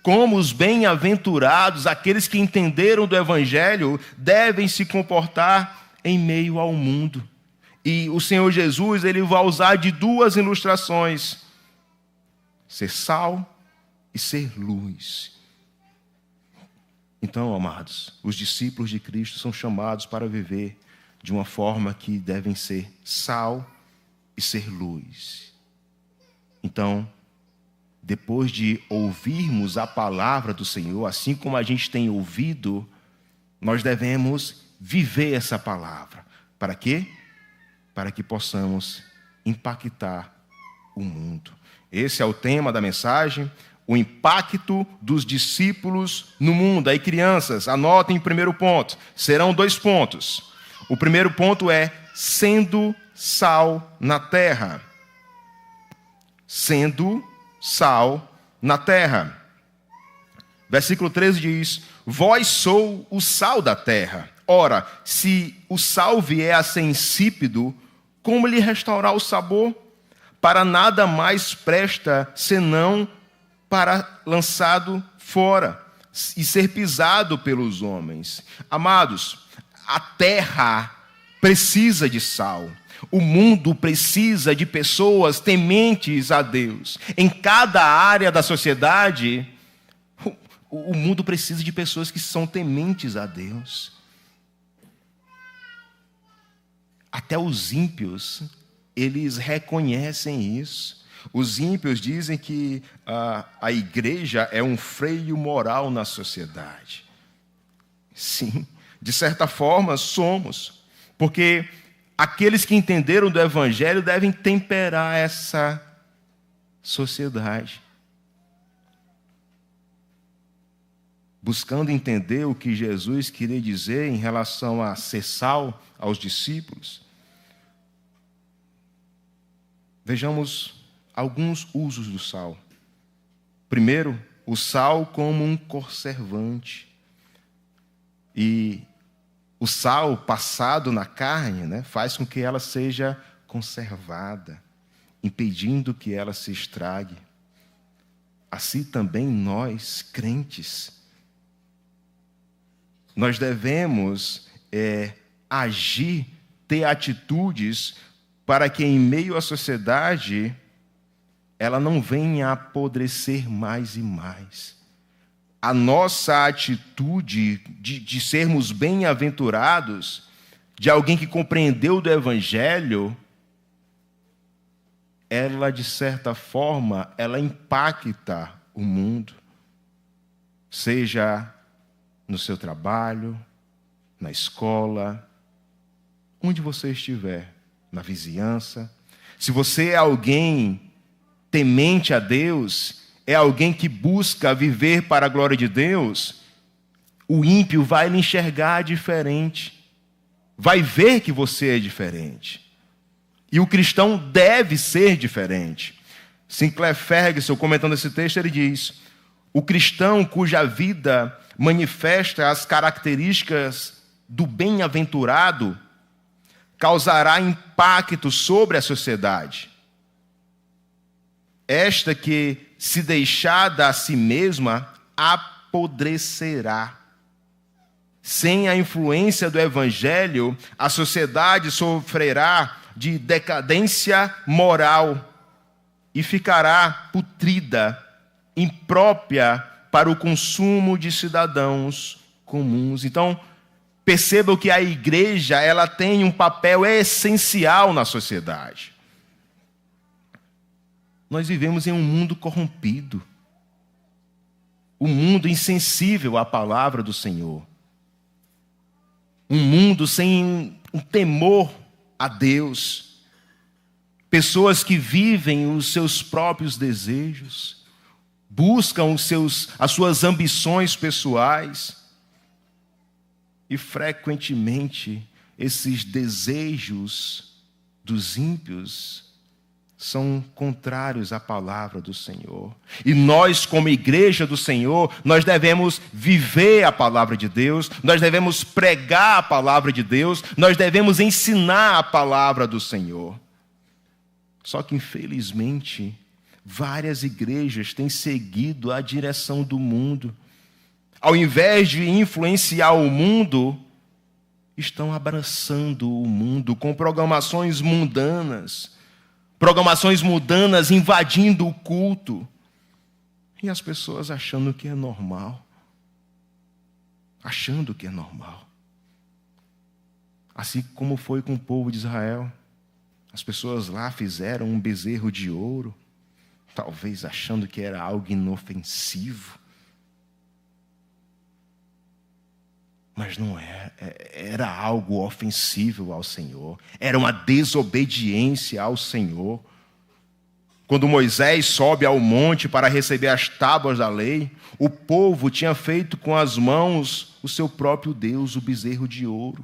Como os bem-aventurados, aqueles que entenderam do Evangelho, devem se comportar em meio ao mundo. E o Senhor Jesus ele vai usar de 2 ilustrações: ser sal e ser luz. Então, amados, os discípulos de Cristo são chamados para viver de uma forma que devem ser sal e ser luz. Então, depois de ouvirmos a palavra do Senhor, assim como a gente tem ouvido, nós devemos viver essa palavra. Para quê? Para que possamos impactar o mundo. Esse é o tema da mensagem, o impacto dos discípulos no mundo. Aí, crianças, anotem o primeiro ponto. Serão 2 pontos. O primeiro ponto é sendo sal na terra. Sendo sal na terra. Versículo 13 diz: vós sou o sal da terra. Ora, se o sal vier a ser insípido, como lhe restaurar o sabor? Para nada mais presta, senão para lançado fora e ser pisado pelos homens. Amados, a terra precisa de sal. O mundo precisa de pessoas tementes a Deus. Em cada área da sociedade, o mundo precisa de pessoas que são tementes a Deus. Até os ímpios, eles reconhecem isso. Os ímpios dizem que a igreja é um freio moral na sociedade. Sim, de certa forma somos. Porque aqueles que entenderam do Evangelho devem temperar essa sociedade. buscando entender o que Jesus queria dizer em relação a ser sal aos discípulos. Vejamos alguns usos do sal. Primeiro, o sal como um conservante. E o sal passado na carne, faz com que ela seja conservada, impedindo que ela se estrague. Assim também nós, crentes, nós devemos agir, ter atitudes para que em meio à sociedade ela não venha a apodrecer mais e mais. A nossa atitude de sermos bem-aventurados, de alguém que compreendeu do Evangelho, ela, de certa forma, ela impacta o mundo. Seja no seu trabalho, na escola, onde você estiver, na vizinhança. Se você é alguém temente a Deus, é alguém que busca viver para a glória de Deus, o ímpio vai lhe enxergar diferente, vai ver que você é diferente. E o cristão deve ser diferente. Sinclair Ferguson, comentando esse texto, ele diz: o cristão cuja vida manifesta as características do bem-aventurado causará impacto sobre a sociedade. Esta que, se deixada a si mesma, apodrecerá. Sem a influência do Evangelho, a sociedade sofrerá de decadência moral e ficará putrida, imprópria para o consumo de cidadãos comuns. Então, percebam que a igreja ela tem um papel essencial na sociedade. Nós vivemos em um mundo corrompido, um mundo insensível à palavra do Senhor, um mundo sem um temor a Deus, pessoas que vivem os seus próprios desejos, buscam as suas ambições pessoais, e frequentemente esses desejos dos ímpios são contrários à palavra do Senhor. E nós, como igreja do Senhor, nós devemos viver a palavra de Deus, nós devemos pregar a palavra de Deus, nós devemos ensinar a palavra do Senhor. Só que, infelizmente, várias igrejas têm seguido a direção do mundo. Ao invés de influenciar o mundo, estão abraçando o mundo com programações mundanas invadindo o culto. E as pessoas achando que é normal. Assim como foi com o povo de Israel. As pessoas lá fizeram um bezerro de ouro, talvez achando que era algo inofensivo. Mas não era algo ofensivo ao Senhor. Era uma desobediência ao Senhor. Quando Moisés sobe ao monte para receber as tábuas da lei, o povo tinha feito com as mãos o seu próprio Deus, o bezerro de ouro.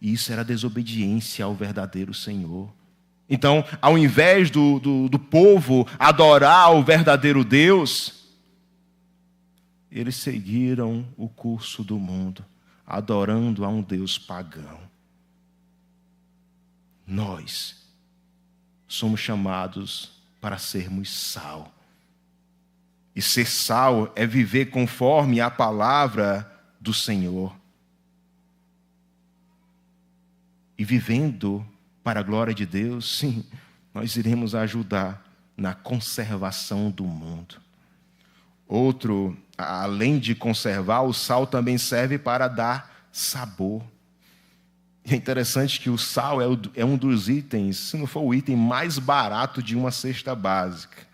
E isso era desobediência ao verdadeiro Senhor. Então, ao invés do povo adorar o verdadeiro Deus, eles seguiram o curso do mundo, adorando a um Deus pagão. Nós somos chamados para sermos sal. E ser sal é viver conforme a palavra do Senhor. E vivendo para a glória de Deus, sim, nós iremos ajudar na conservação do mundo. Outro, além de conservar, o sal também serve para dar sabor. E é interessante que o sal é um dos itens, se não for o item mais barato de uma cesta básica.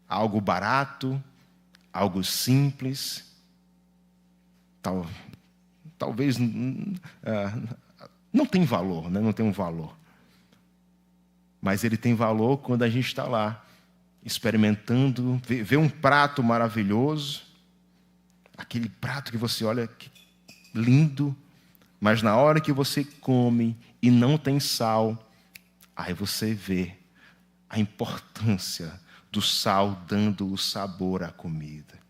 Algo barato, algo simples, talvez não tem valor, não tem um valor. Mas ele tem valor quando a gente está lá, experimentando, vê um prato maravilhoso, aquele prato que você olha, que lindo, mas na hora que você come e não tem sal, aí você vê a importância do sal dando o sabor à comida.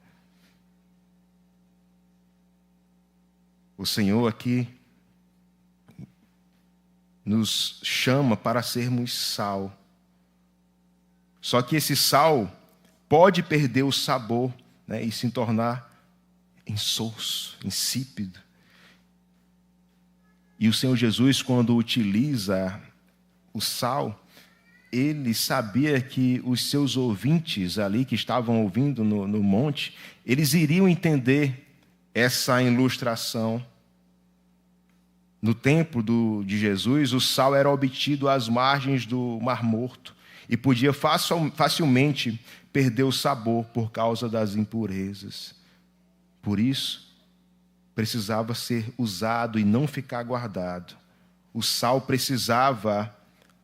O Senhor aqui nos chama para sermos sal. Só que esse sal pode perder o sabor, né, e se tornar insosso, insípido. E o Senhor Jesus, quando utiliza o sal, ele sabia que os seus ouvintes ali, que estavam ouvindo no monte, eles iriam entender essa ilustração. No tempo de Jesus, o sal era obtido às margens do Mar Morto e podia facilmente perder o sabor por causa das impurezas. Por isso, precisava ser usado e não ficar guardado. O sal precisava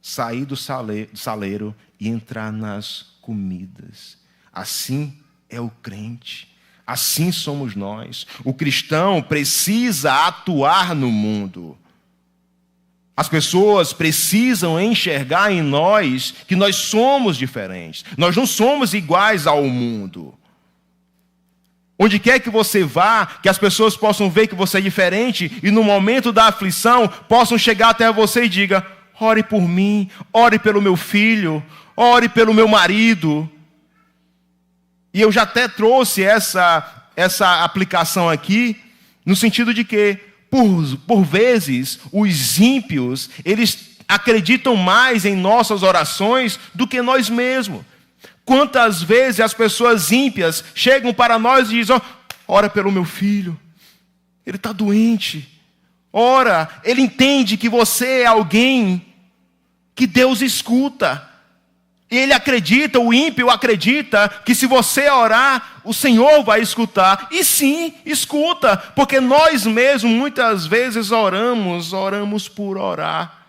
sair do saleiro e entrar nas comidas. Assim é o crente. Assim somos nós. O cristão precisa atuar no mundo. As pessoas precisam enxergar em nós que nós somos diferentes. Nós não somos iguais ao mundo. Onde quer que você vá, que as pessoas possam ver que você é diferente e no momento da aflição possam chegar até você e diga: ore por mim, ore pelo meu filho, ore pelo meu marido. E eu já até trouxe essa aplicação aqui, no sentido de que, por vezes, os ímpios, eles acreditam mais em nossas orações do que nós mesmos. Quantas vezes as pessoas ímpias chegam para nós e dizem: ora pelo meu filho, ele está doente. Ora, ele entende que você é alguém que Deus escuta. E ele acredita, o ímpio acredita que se você orar, o Senhor vai escutar. E sim, escuta, porque nós mesmos muitas vezes oramos por orar.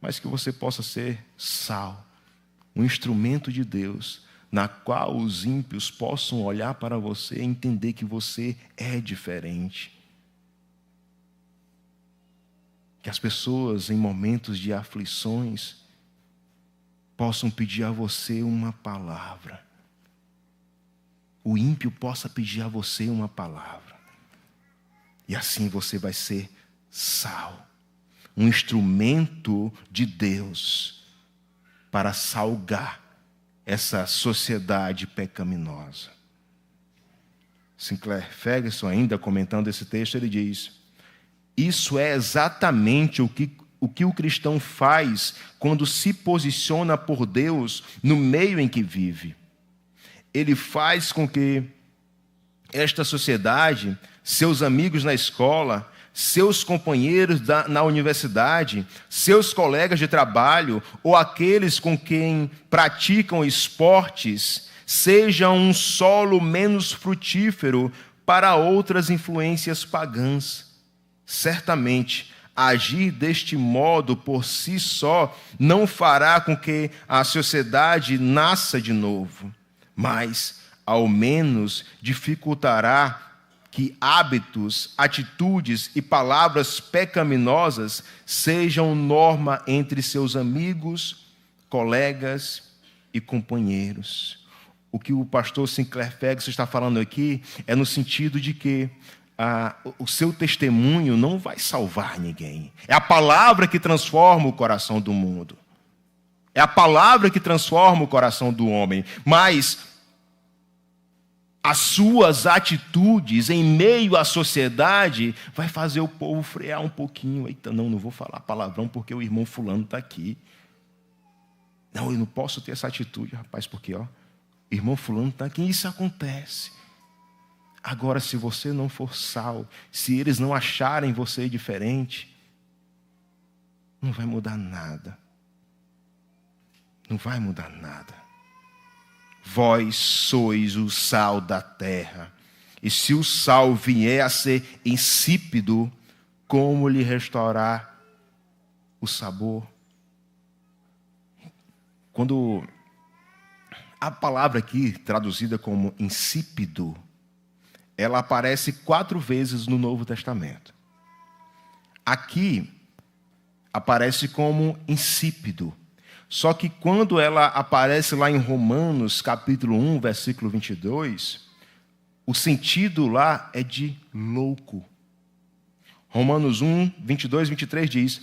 Mas que você possa ser sal, um instrumento de Deus, na qual os ímpios possam olhar para você e entender que você é diferente. Que as pessoas, em momentos de aflições, possam pedir a você uma palavra. O ímpio possa pedir a você uma palavra. E assim você vai ser sal. Um instrumento de Deus para salgar essa sociedade pecaminosa. Sinclair Ferguson, ainda comentando esse texto, ele diz: isso é exatamente o que o cristão faz quando se posiciona por Deus no meio em que vive. Ele faz com que esta sociedade, seus amigos na escola, seus companheiros na universidade, seus colegas de trabalho ou aqueles com quem praticam esportes, sejam um solo menos frutífero para outras influências pagãs. Certamente, agir deste modo por si só não fará com que a sociedade nasça de novo, mas, ao menos, dificultará que hábitos, atitudes e palavras pecaminosas sejam norma entre seus amigos, colegas e companheiros. O que o pastor Sinclair Ferguson está falando aqui é no sentido de que o seu testemunho não vai salvar ninguém. É a palavra que transforma o coração do mundo. É a palavra que transforma o coração do homem. Mas as suas atitudes em meio à sociedade vai fazer o povo frear um pouquinho. Eita, não vou falar palavrão porque o irmão fulano está aqui. Não, eu não posso ter essa atitude, rapaz, porque o irmão fulano está aqui. Isso acontece. Agora, se você não for sal, se eles não acharem você diferente, não vai mudar nada. Não vai mudar nada. Vós sois o sal da terra. E se o sal vier a ser insípido, como lhe restaurar o sabor? quando a palavra aqui, traduzida como insípido, ela aparece 4 vezes no Novo Testamento. Aqui, aparece como insípido. Só que quando ela aparece lá em Romanos, capítulo 1, versículo 22, o sentido lá é de louco. Romanos 1, 22, 23 diz: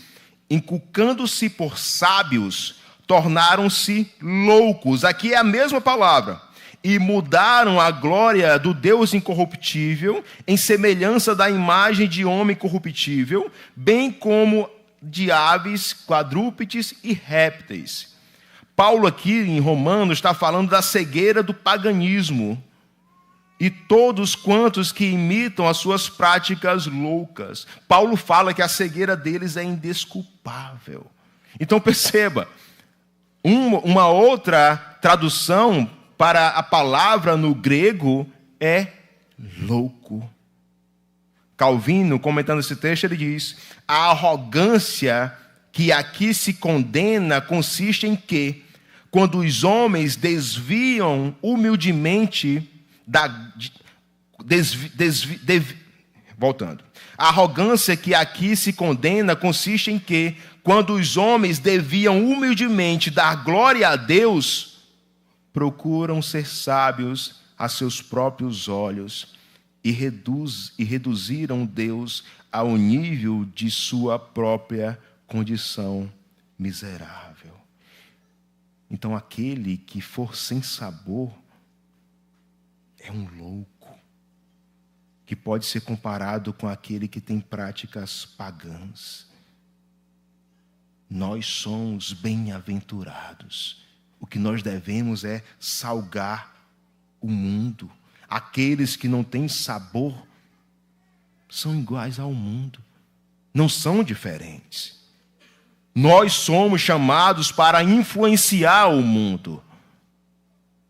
inculcando-se por sábios, tornaram-se loucos. Aqui é a mesma palavra. E mudaram a glória do Deus incorruptível em semelhança da imagem de homem corruptível, bem como de aves, quadrúpedes e répteis. Paulo aqui em Romanos está falando da cegueira do paganismo e todos quantos que imitam as suas práticas loucas. Paulo fala que a cegueira deles é indesculpável. Então perceba, uma outra tradução para a palavra no grego é louco. Calvino, comentando esse texto, ele diz: a arrogância que aqui se condena consiste em que, quando os homens desviam humildemente voltando. A arrogância que aqui se condena consiste em que, quando os homens desviam humildemente dar glória a Deus, procuram ser sábios a seus próprios olhos e reduziram Deus ao nível de sua própria condição miserável. Então, aquele que for sem sabor é um louco, que pode ser comparado com aquele que tem práticas pagãs. Nós somos bem-aventurados. O que nós devemos é salgar o mundo. Aqueles que não têm sabor são iguais ao mundo, não são diferentes. Nós somos chamados para influenciar o mundo.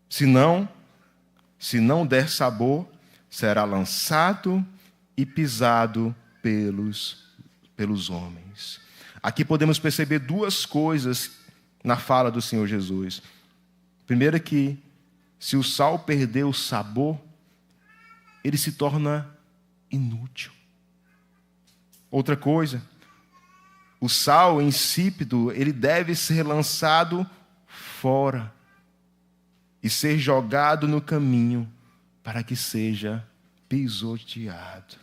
Se não der sabor, será lançado e pisado pelos homens. Aqui podemos perceber 2 coisas na fala do Senhor Jesus. Primeiro, que se o sal perder o sabor, ele se torna inútil. Outra coisa, o sal insípido, ele deve ser lançado fora e ser jogado no caminho para que seja pisoteado.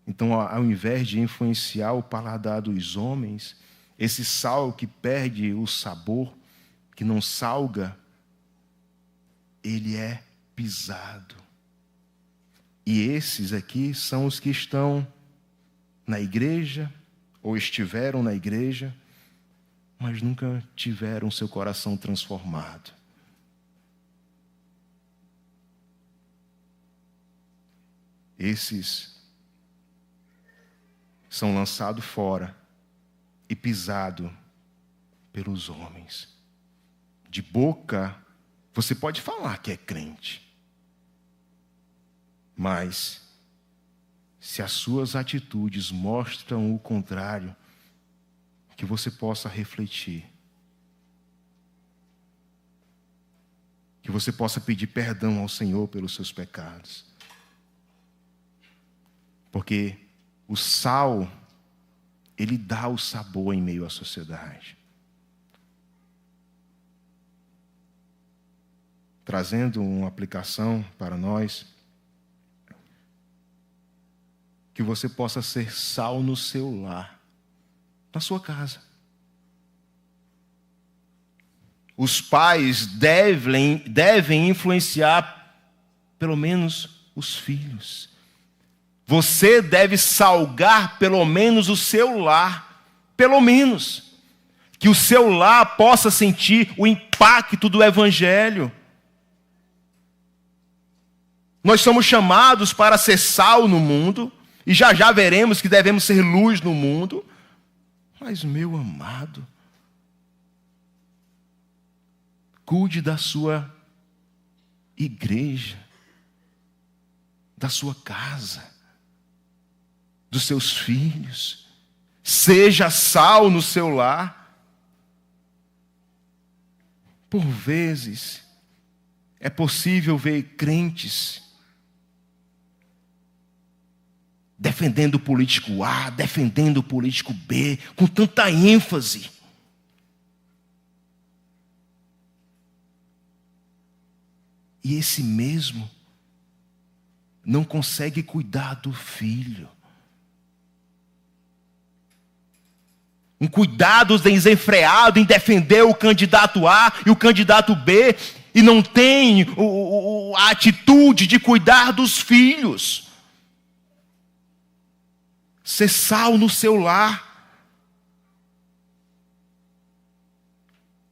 Então, ao invés de influenciar o paladar dos homens, esse sal que perde o sabor, que não salga, ele é pisado. E esses aqui são os que estão na igreja, ou estiveram na igreja, mas nunca tiveram seu coração transformado. Esses são lançados fora e pisados pelos homens. De boca, você pode falar que é crente, mas se as suas atitudes mostram o contrário, que você possa refletir, que você possa pedir perdão ao Senhor pelos seus pecados, porque o sal, ele dá o sabor em meio à sociedade. Trazendo uma aplicação para nós, que você possa ser sal no seu lar, na sua casa. Os pais devem influenciar pelo menos os filhos. Você deve salgar pelo menos o seu lar, pelo menos. Que o seu lar possa sentir o impacto do Evangelho. Nós somos chamados para ser sal no mundo, e já veremos que devemos ser luz no mundo. Mas, meu amado, cuide da sua igreja, da sua casa, dos seus filhos. Seja sal no seu lar. Por vezes, é possível ver crentes defendendo o político A, defendendo o político B, com tanta ênfase. E esse mesmo não consegue cuidar do filho. Um cuidado desenfreado em defender o candidato A e o candidato B, e não tem a atitude de cuidar dos filhos. Ser sal no seu lar.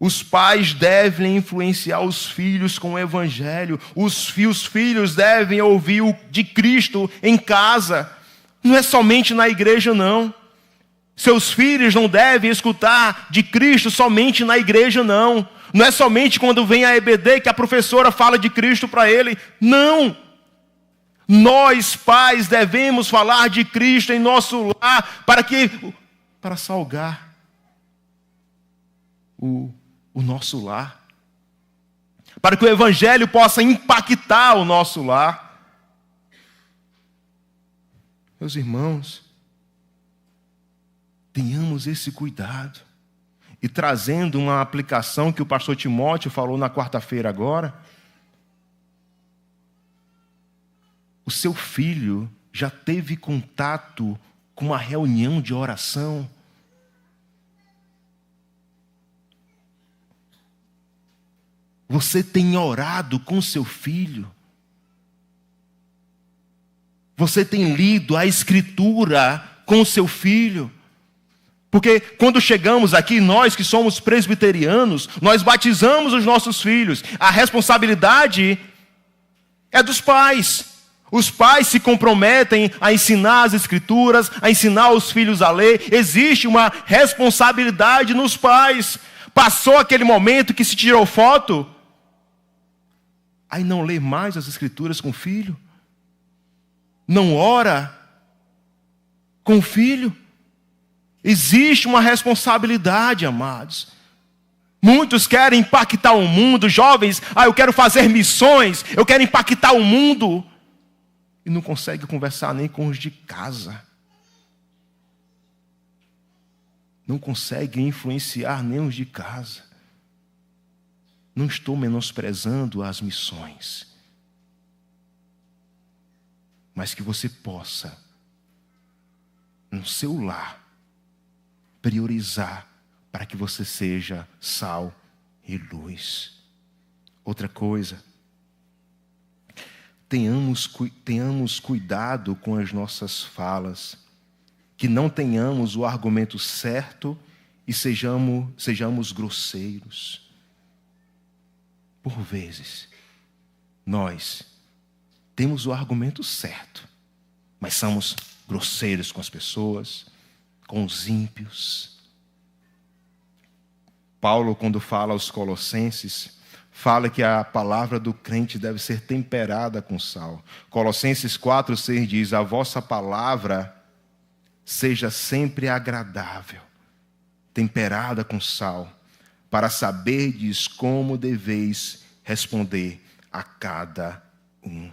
Os pais devem influenciar os filhos com o evangelho. Os filhos devem ouvir o de Cristo em casa. Não é somente na igreja, não. Seus filhos não devem escutar de Cristo somente na igreja, não. Não é somente quando vem a EBD que a professora fala de Cristo para ele. Não. Nós, pais, devemos falar de Cristo em nosso lar para salgar o nosso lar. Para que o evangelho possa impactar o nosso lar. Meus irmãos, tenhamos esse cuidado. E trazendo uma aplicação que o pastor Timóteo falou na quarta-feira agora. O seu filho já teve contato com uma reunião de oração? Você tem orado com seu filho? Você tem lido a Escritura com seu filho? Porque quando chegamos aqui, nós que somos presbiterianos, nós batizamos os nossos filhos. A responsabilidade é dos pais. Os pais se comprometem a ensinar as Escrituras, a ensinar os filhos a ler. Existe uma responsabilidade nos pais. Passou aquele momento que se tirou foto, aí não lê mais as Escrituras com o filho? Não ora com o filho? Existe uma responsabilidade, amados. Muitos querem impactar o mundo, jovens, eu quero fazer missões, eu quero impactar o mundo. E não consegue conversar nem com os de casa. Não consegue influenciar nem os de casa. Não estou menosprezando as missões. Mas que você possa, no seu lar, priorizar para que você seja sal e luz. Outra coisa, tenhamos cuidado com as nossas falas, que não tenhamos o argumento certo e sejamos grosseiros. Por vezes, nós temos o argumento certo, mas somos grosseiros com as pessoas, com os ímpios. Paulo, quando fala aos Colossenses, fala que a palavra do crente deve ser temperada com sal. Colossenses 4:6 diz: a vossa palavra seja sempre agradável, temperada com sal, para saberdes como deveis responder a cada um.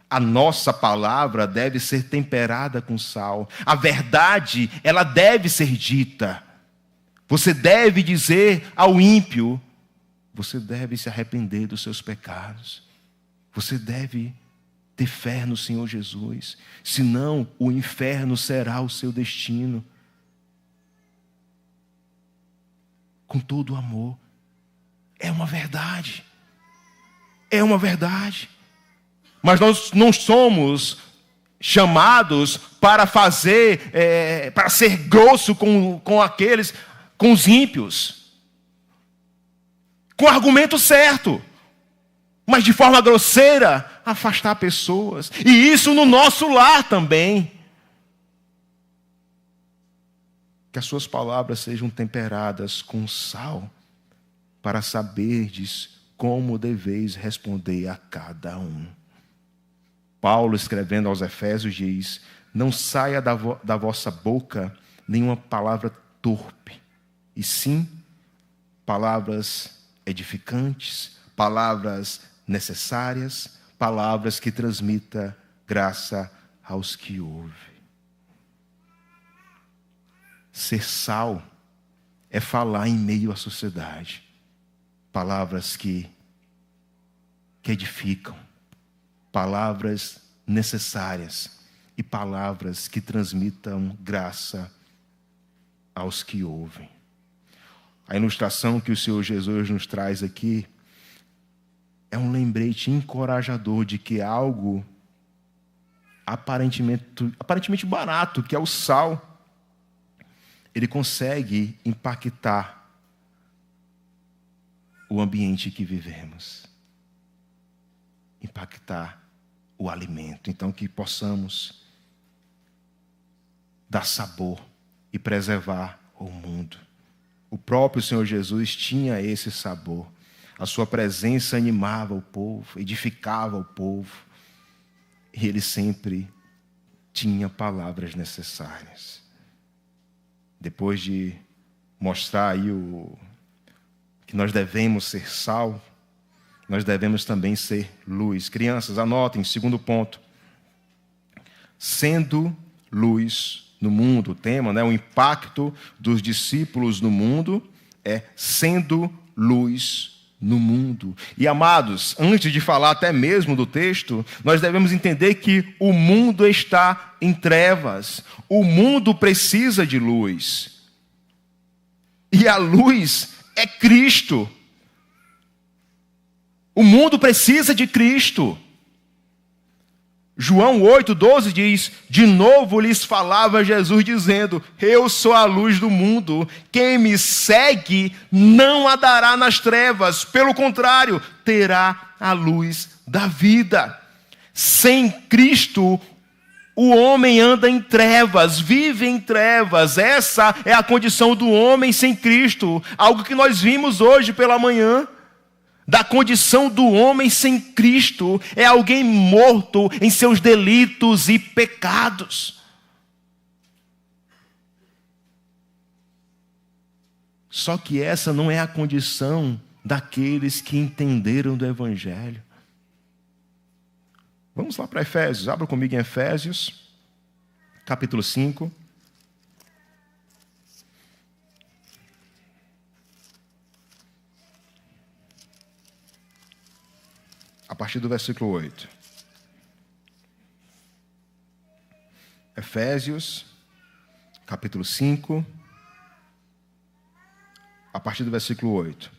A nossa palavra deve ser temperada com sal. A verdade, ela deve ser dita. Você deve dizer ao ímpio: você deve se arrepender dos seus pecados. Você deve ter fé no Senhor Jesus. Senão, o inferno será o seu destino. Com todo o amor. É uma verdade. É uma verdade. Mas nós não somos chamados para para ser grosso com os ímpios. Com o argumento certo. Mas de forma grosseira, afastar pessoas. E isso no nosso lar também. Que as suas palavras sejam temperadas com sal, para saberdes como deveis responder a cada um. Paulo, escrevendo aos Efésios, diz: não saia da vossa boca nenhuma palavra torpe, e sim palavras edificantes, palavras necessárias, palavras que transmitam graça aos que ouvem. Ser sal é falar em meio à sociedade. Palavras que edificam. Palavras necessárias. E palavras que transmitam graça aos que ouvem. A ilustração que o Senhor Jesus nos traz aqui é um lembrete encorajador de que algo aparentemente barato, que é o sal, ele consegue impactar o ambiente que vivemos. Impactar o alimento. Então, que possamos dar sabor e preservar o mundo. O próprio Senhor Jesus tinha esse sabor. A sua presença animava o povo, edificava o povo. E ele sempre tinha palavras necessárias. Depois de mostrar aí que nós devemos ser sal, nós devemos também ser luz. Crianças, anotem, segundo ponto. Sendo luz no mundo. O tema, o impacto dos discípulos no mundo é sendo luz no mundo. E, amados, antes de falar até mesmo do texto, nós devemos entender que o mundo está em trevas. O mundo precisa de luz. E a luz é Cristo. O mundo precisa de Cristo. João 8,12 diz: de novo lhes falava Jesus dizendo: eu sou a luz do mundo, quem me segue não andará nas trevas, pelo contrário, terá a luz da vida. Sem Cristo, o homem anda em trevas, vive em trevas. Essa é a condição do homem sem Cristo, algo que nós vimos hoje pela manhã. Da condição do homem sem Cristo, é alguém morto em seus delitos e pecados. Só que essa não é a condição daqueles que entenderam do Evangelho. Vamos lá para Efésios, abra comigo em Efésios, capítulo 5. A partir do versículo 8. Efésios, capítulo 5, a partir do versículo 8.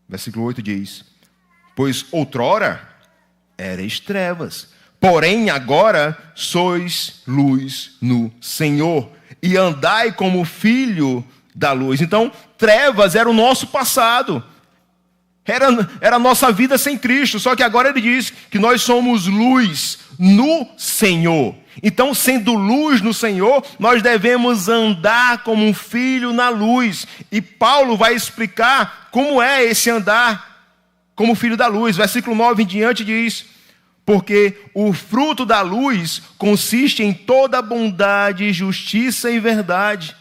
Versículo 8 diz: pois outrora erais trevas, porém agora sois luz no Senhor, e andai como filho da luz. Então, trevas era o nosso passado, era a nossa vida sem Cristo, só que agora ele diz que nós somos luz no Senhor. Então, sendo luz no Senhor, nós devemos andar como um filho na luz. E Paulo vai explicar como é esse andar como filho da luz. Versículo 9 em diante diz: porque o fruto da luz consiste em toda bondade, justiça e verdade,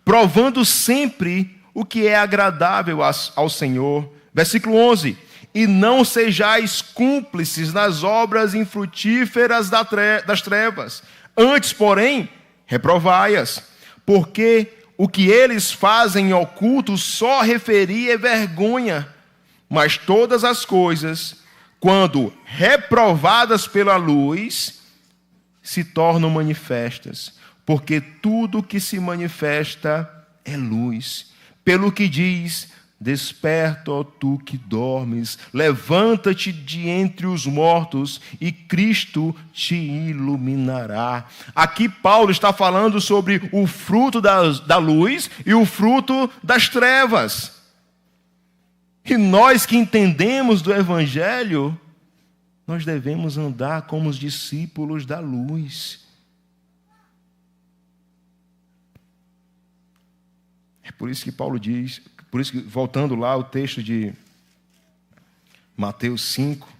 provando sempre o que é agradável ao Senhor. Versículo 11. E não sejais cúmplices nas obras infrutíferas das trevas. Antes, porém, reprovai-as. Porque o que eles fazem em oculto só referir é vergonha. Mas todas as coisas, quando reprovadas pela luz, se tornam manifestas. Porque tudo que se manifesta é luz. Pelo que diz: desperta, ó tu que dormes, levanta-te de entre os mortos e Cristo te iluminará. Aqui Paulo está falando sobre o fruto da luz e o fruto das trevas. E nós que entendemos do Evangelho, nós devemos andar como os discípulos da luz. É por isso que Paulo diz, por isso que, voltando lá ao texto de Mateus 5,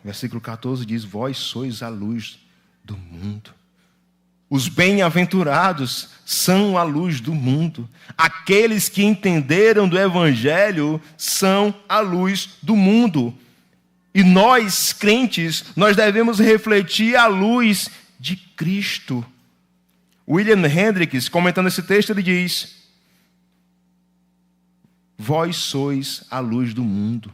versículo 14 diz: vós sois a luz do mundo. Os bem-aventurados são a luz do mundo. Aqueles que entenderam do Evangelho são a luz do mundo. E nós, crentes, nós devemos refletir a luz de Cristo. William Hendricks, comentando esse texto, ele diz: vós sois a luz do mundo.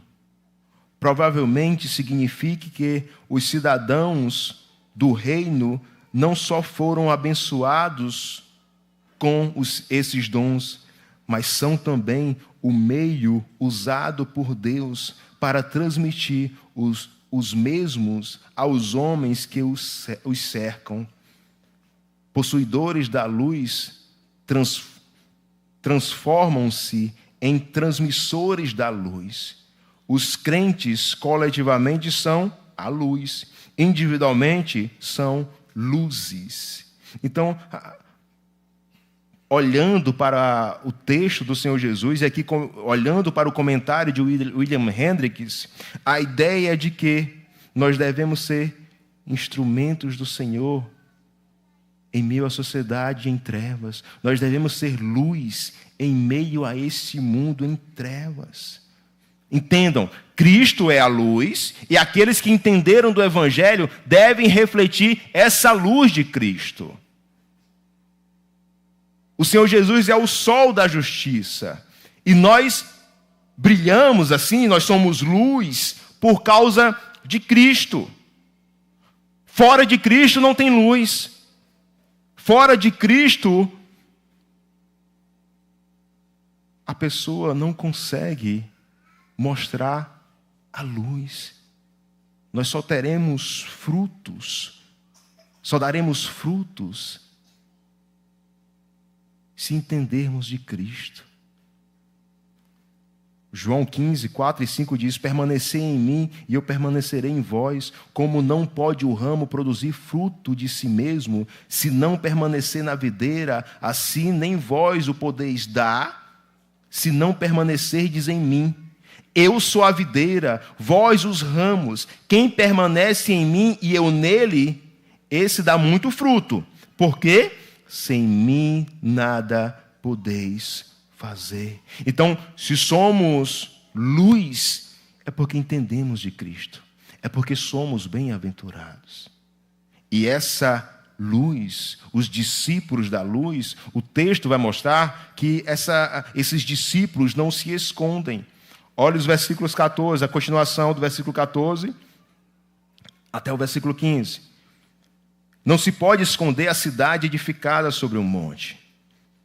Provavelmente signifique que os cidadãos do reino não só foram abençoados com esses dons, mas são também o meio usado por Deus para transmitir os mesmos aos homens que os cercam. Possuidores da luz transformam-se em transmissores da luz. Os crentes coletivamente são a luz, individualmente são luzes. Então, olhando para o texto do Senhor Jesus, e aqui olhando para o comentário de William Hendricks, a ideia de que nós devemos ser instrumentos do Senhor em meio à sociedade em trevas. Nós devemos ser luz em meio a esse mundo em trevas. Entendam, Cristo é a luz, e aqueles que entenderam do Evangelho devem refletir essa luz de Cristo. O Senhor Jesus é o sol da justiça, e nós brilhamos assim, nós somos luz por causa de Cristo. Fora de Cristo não tem luz. Fora de Cristo, a pessoa não consegue mostrar a luz. Nós só teremos frutos, só daremos frutos se entendermos de Cristo. João 15, 4 e 5 diz: permanecei em mim e eu permanecerei em vós, como não pode o ramo produzir fruto de si mesmo, se não permanecer na videira, assim nem vós o podeis dar, se não permanecerdes em mim. Eu sou a videira, vós os ramos. Quem permanece em mim e eu nele, esse dá muito fruto. Porque sem mim nada podeis fazer. Então, se somos luz, é porque entendemos de Cristo. É porque somos bem-aventurados. E essa luz, os discípulos da luz, o texto vai mostrar que esses discípulos não se escondem. Olha os versículos 14, a continuação do versículo 14 até o versículo 15. Não se pode esconder a cidade edificada sobre um monte,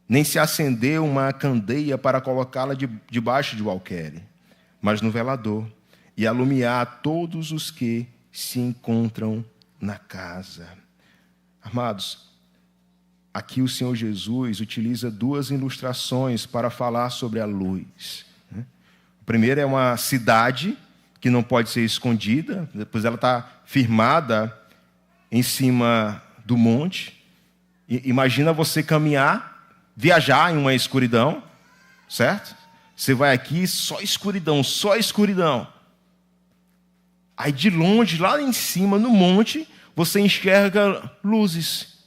nem se acender uma candeia para colocá-la debaixo de um alqueire, mas no velador, e alumiar a todos os que se encontram na casa. Amados, aqui o Senhor Jesus utiliza duas ilustrações para falar sobre a luz. A primeira é uma cidade que não pode ser escondida, depois ela está firmada em cima do monte. Imagina você caminhar, viajar em uma escuridão, certo? Você vai aqui, só escuridão, só escuridão. Aí de longe, lá em cima, no monte, você enxerga luzes.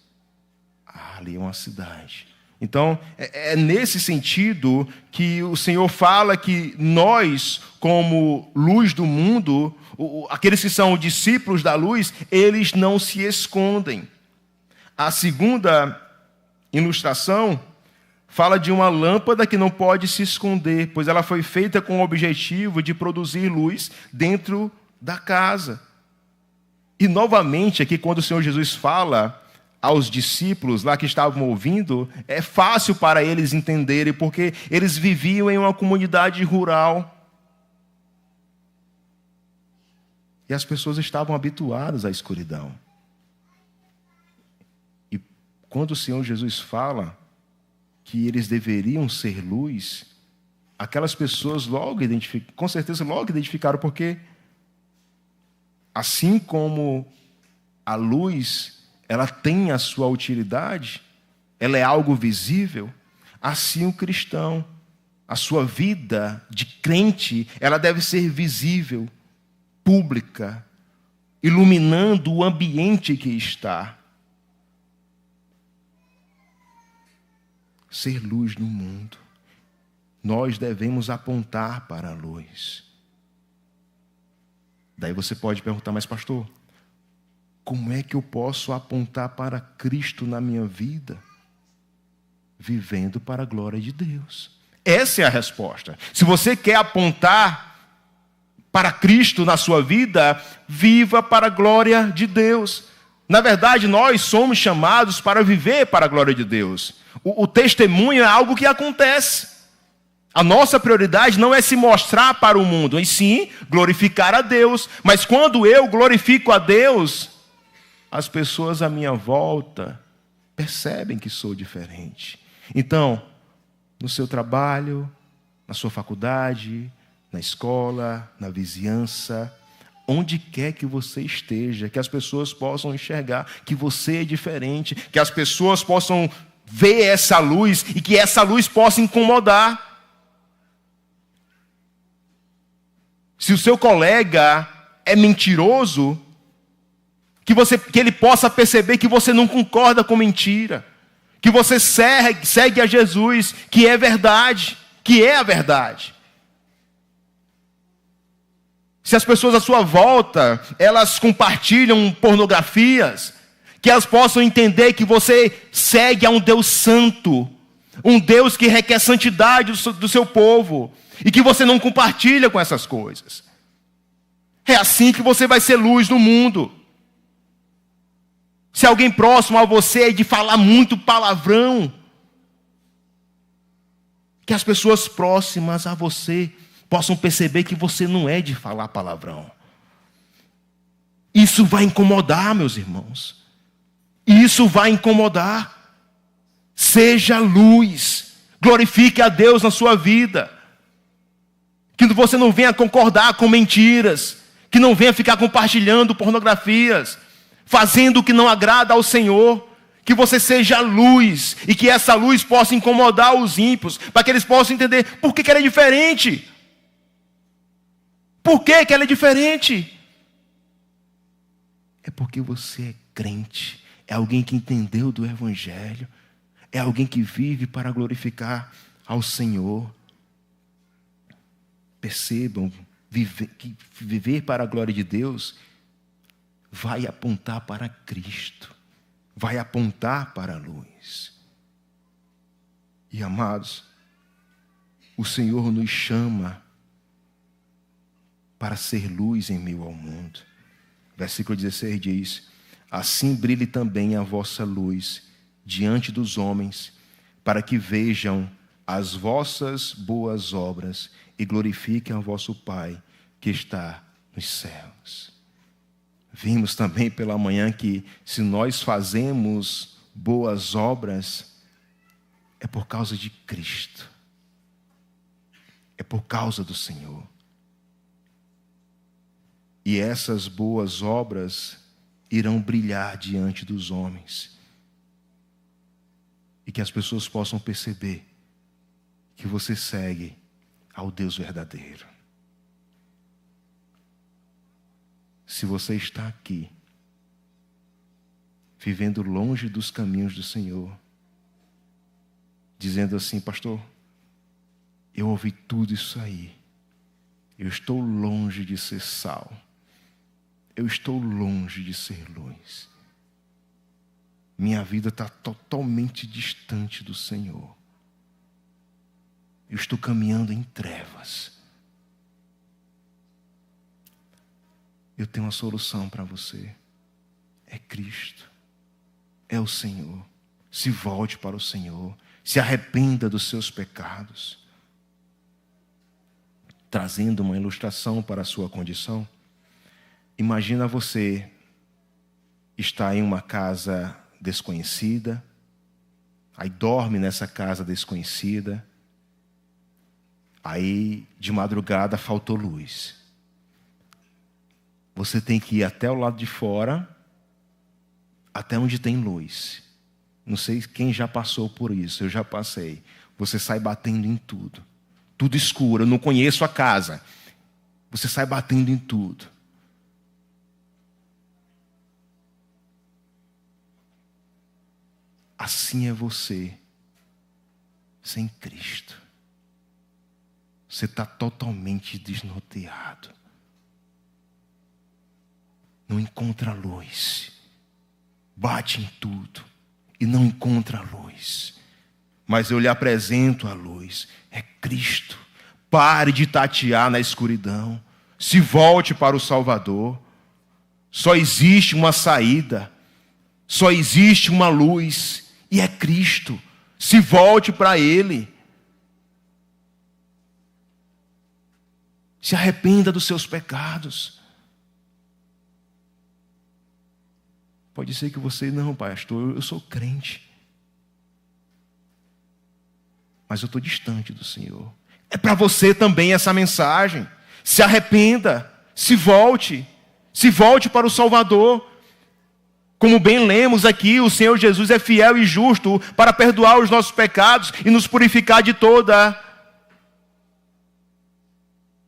Ali é uma cidade. Então, é nesse sentido que o Senhor fala que nós, como luz do mundo, aqueles que são discípulos da luz, eles não se escondem. A segunda ilustração fala de uma lâmpada que não pode se esconder, pois ela foi feita com o objetivo de produzir luz dentro da casa. E novamente, aqui quando o Senhor Jesus fala aos discípulos lá que estavam ouvindo, é fácil para eles entenderem, porque eles viviam em uma comunidade rural. E as pessoas estavam habituadas à escuridão. E quando o Senhor Jesus fala que eles deveriam ser luz, aquelas pessoas logo identificaram, com certeza logo identificaram, porque assim como a luz, ela tem a sua utilidade, ela é algo visível, assim o cristão, a sua vida de crente, ela deve ser visível, pública, iluminando o ambiente que está. ser luz no mundo. Nós devemos apontar para a luz. Daí você pode perguntar, mas pastor, como é que eu posso apontar para Cristo na minha vida? Vivendo para a glória de Deus. Essa é a resposta. Se você quer apontar para Cristo na sua vida, viva para a glória de Deus. Na verdade, nós somos chamados para viver para a glória de Deus. O testemunho é algo que acontece. A nossa prioridade não é se mostrar para o mundo, e sim glorificar a Deus. Mas quando eu glorifico a Deus, as pessoas à minha volta percebem que sou diferente. Então, no seu trabalho, na sua faculdade, na escola, na vizinhança, onde quer que você esteja, que as pessoas possam enxergar que você é diferente, que as pessoas possam ver essa luz e que essa luz possa incomodar. Se o seu colega é mentiroso, que ele possa perceber que você não concorda com mentira, que você segue a Jesus, que é verdade, que é a verdade. Se as pessoas à sua volta, elas compartilham pornografias, que elas possam entender que você segue a um Deus santo, um Deus que requer santidade do seu povo, e que você não compartilha com essas coisas. É assim que você vai ser luz no mundo. Se alguém próximo a você é de falar muito palavrão, que as pessoas próximas a você possam perceber que você não é de falar palavrão. Isso vai incomodar, meus irmãos. Isso vai incomodar. Seja luz. Glorifique a Deus na sua vida. Que você não venha concordar com mentiras. Que não venha ficar compartilhando pornografias. Fazendo o que não agrada ao Senhor. Que você seja luz. E que essa luz possa incomodar os ímpios. Para que eles possam entender por que ela é diferente. Por que ela é diferente? É porque você é crente. É alguém que entendeu do Evangelho. É alguém que vive para glorificar ao Senhor. Percebam que viver para a glória de Deus vai apontar para Cristo. Vai apontar para a luz. E amados, o Senhor nos chama para ser luz em meio ao mundo. Versículo 16 diz: assim brilhe também a vossa luz diante dos homens, para que vejam as vossas boas obras e glorifiquem a vosso Pai que está nos céus. Vimos também pela manhã que se nós fazemos boas obras, é por causa de Cristo. É por causa do Senhor. E essas boas obras irão brilhar diante dos homens. E que as pessoas possam perceber que você segue ao Deus verdadeiro. Se você está aqui, vivendo longe dos caminhos do Senhor, dizendo assim: pastor, eu ouvi tudo isso aí, eu estou longe de ser sal, eu estou longe de ser luz, minha vida está totalmente distante do Senhor, eu estou caminhando em trevas. Eu tenho uma solução para você. É Cristo. É o Senhor. Se volte para o Senhor. Se arrependa dos seus pecados. Trazendo uma ilustração para a sua condição. Imagina você estar em uma casa desconhecida. Aí dorme nessa casa desconhecida. Aí de madrugada faltou luz. Você tem que ir até o lado de fora, até onde tem luz. Não sei quem já passou por isso, eu já passei. Você sai batendo em tudo. Tudo escuro, eu não conheço a casa. Você sai batendo em tudo. Assim é você sem Cristo, você está totalmente desnorteado. Não encontra luz. Bate em tudo e não encontra luz. Mas eu lhe apresento a luz. É Cristo. Pare de tatear na escuridão. Se volte para o Salvador. Só existe uma saída. Só existe uma luz. E é Cristo. Se volte para Ele. Se arrependa dos seus pecados. Pode ser que você, não, pastor, eu sou crente. Mas eu estou distante do Senhor. É para você também essa mensagem. Se arrependa, se volte para o Salvador. Como bem lemos aqui, o Senhor Jesus é fiel e justo para perdoar os nossos pecados e nos purificar de toda a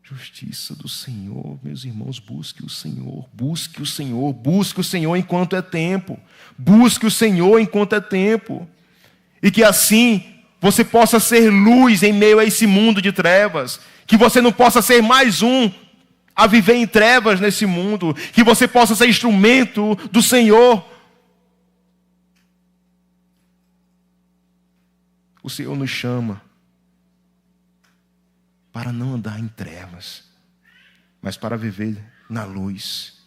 justiça do Senhor. Meus irmãos, busque o Senhor, busque o Senhor, busque o Senhor enquanto é tempo. Busque o Senhor enquanto é tempo. E que assim você possa ser luz em meio a esse mundo de trevas. Que você não possa ser mais um a viver em trevas nesse mundo. Que você possa ser instrumento do Senhor. O Senhor nos chama para não andar em trevas, mas para viver na luz.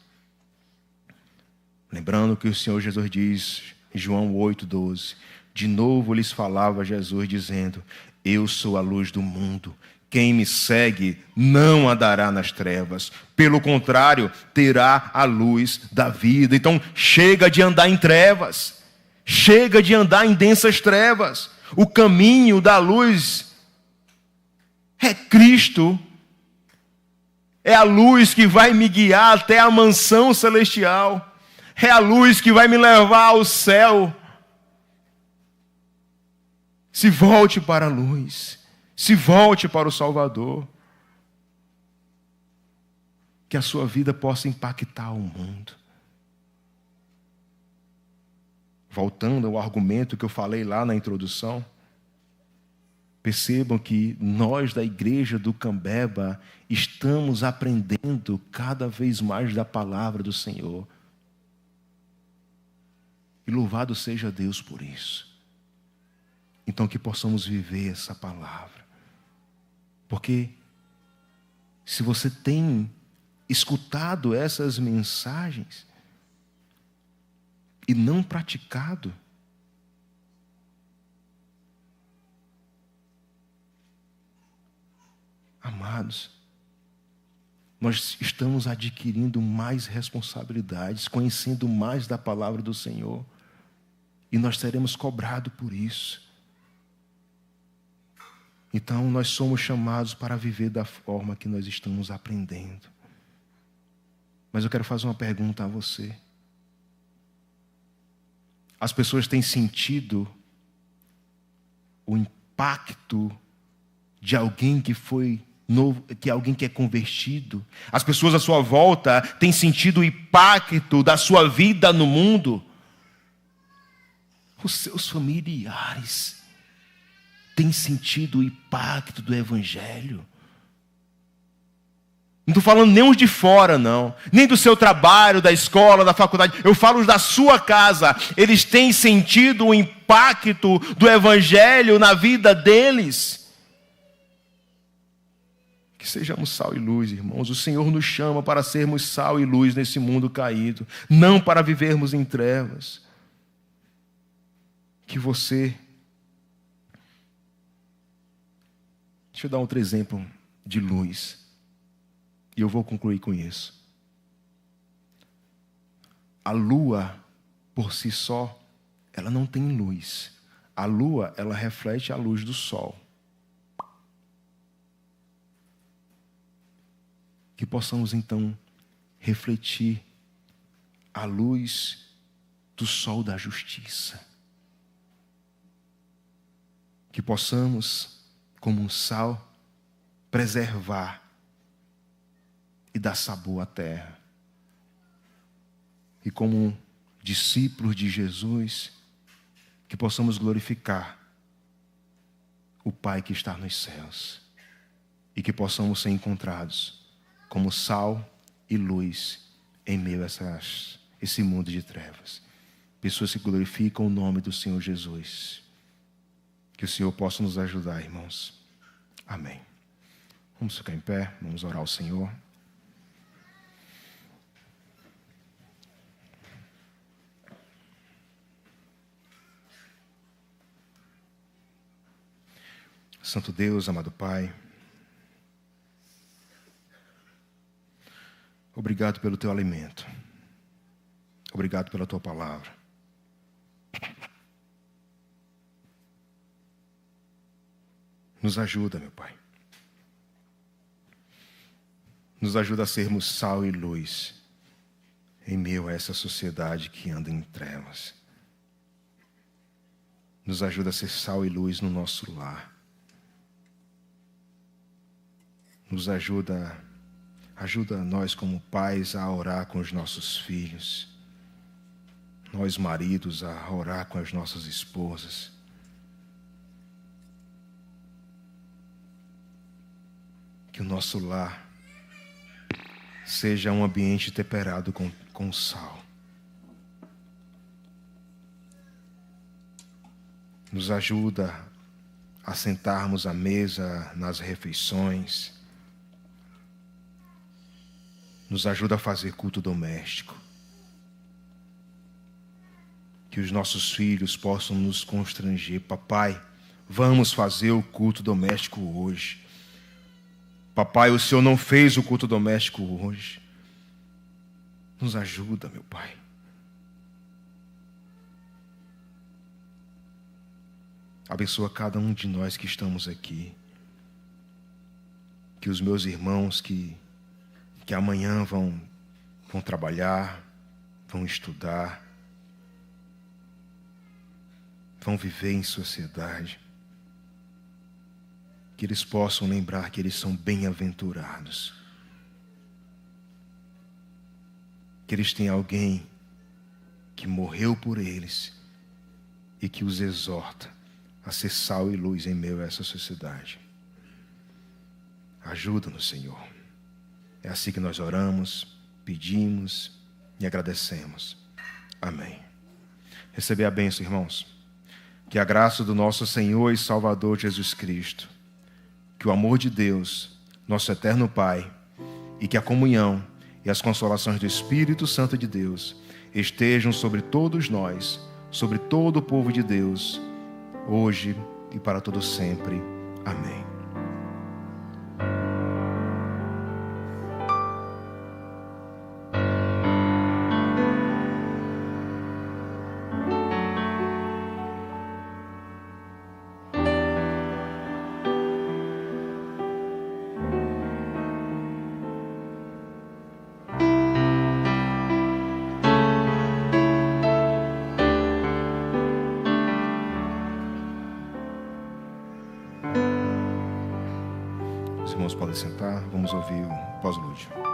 Lembrando que o Senhor Jesus diz em João 8,12, de novo lhes falava Jesus dizendo, eu sou a luz do mundo, quem me segue não andará nas trevas, pelo contrário, terá a luz da vida. Então chega de andar em trevas, chega de andar em densas trevas. O caminho da luz é Cristo. É a luz que vai me guiar até a mansão celestial. É a luz que vai me levar ao céu. Se volte para a luz. Se volte para o Salvador. Que a sua vida possa impactar o mundo. Voltando ao argumento que eu falei lá na introdução. Percebam que nós da igreja do Cambeba estamos aprendendo cada vez mais da palavra do Senhor. E louvado seja Deus por isso. Então que possamos viver essa palavra. Porque se você tem escutado essas mensagens e não praticado, amados, nós estamos adquirindo mais responsabilidades, conhecendo mais da palavra do Senhor, e nós seremos cobrados por isso. Então, nós somos chamados para viver da forma que nós estamos aprendendo. Mas eu quero fazer uma pergunta a você. As pessoas têm sentido o impacto de alguém que foi novo, que alguém que é convertido? As pessoas à sua volta têm sentido o impacto da sua vida no mundo? Os seus familiares têm sentido o impacto do Evangelho? Não estou falando nem os de fora, não. Nem do seu trabalho, da escola, da faculdade. Eu falo da sua casa. Eles têm sentido o impacto do Evangelho na vida deles? Que sejamos sal e luz, irmãos. O Senhor nos chama para sermos sal e luz nesse mundo caído. Não para vivermos em trevas. Que você... Deixa eu dar outro exemplo de luz. E eu vou concluir com isso. A lua, por si só, ela não tem luz. A lua, ela reflete a luz do sol. Que possamos, então, refletir a luz do sol da justiça. Que possamos, como um sal, preservar e dar sabor à terra. E como discípulos de Jesus, que possamos glorificar o Pai que está nos céus, e que possamos ser encontrados como sal e luz em meio a esse mundo de trevas. Pessoas que glorificam o nome do Senhor Jesus. Que o Senhor possa nos ajudar, irmãos. Amém. Vamos ficar em pé, vamos orar ao Senhor. Santo Deus, amado Pai, obrigado pelo teu alimento. Obrigado pela tua palavra. Nos ajuda, meu Pai. Nos ajuda a sermos sal e luz em meio a essa sociedade que anda em trevas. Nos ajuda a ser sal e luz no nosso lar. Nos ajuda nós como pais a orar com os nossos filhos. Nós maridos a orar com as nossas esposas. Que o nosso lar seja um ambiente temperado com sal. Nos ajuda a sentarmos à mesa nas refeições. Nos ajuda a fazer culto doméstico. Que os nossos filhos possam nos constranger. Papai, vamos fazer o culto doméstico hoje. Papai, o Senhor não fez o culto doméstico hoje. Nos ajuda, meu Pai. Abençoa cada um de nós que estamos aqui. Que os meus irmãos que amanhã vão trabalhar, vão estudar, vão viver em sociedade, que eles possam lembrar que eles são bem-aventurados, que eles têm alguém que morreu por eles e que os exorta a ser sal e luz em meio a essa sociedade. Ajuda-nos, Senhor. É assim que nós oramos, pedimos e agradecemos. Amém. Receber a bênção, irmãos. Que a graça do nosso Senhor e Salvador Jesus Cristo, que o amor de Deus, nosso eterno Pai, e que a comunhão e as consolações do Espírito Santo de Deus estejam sobre todos nós, sobre todo o povo de Deus, hoje e para todo sempre. Amém. Os irmãos podem sentar, vamos ouvir o pós-lúdio.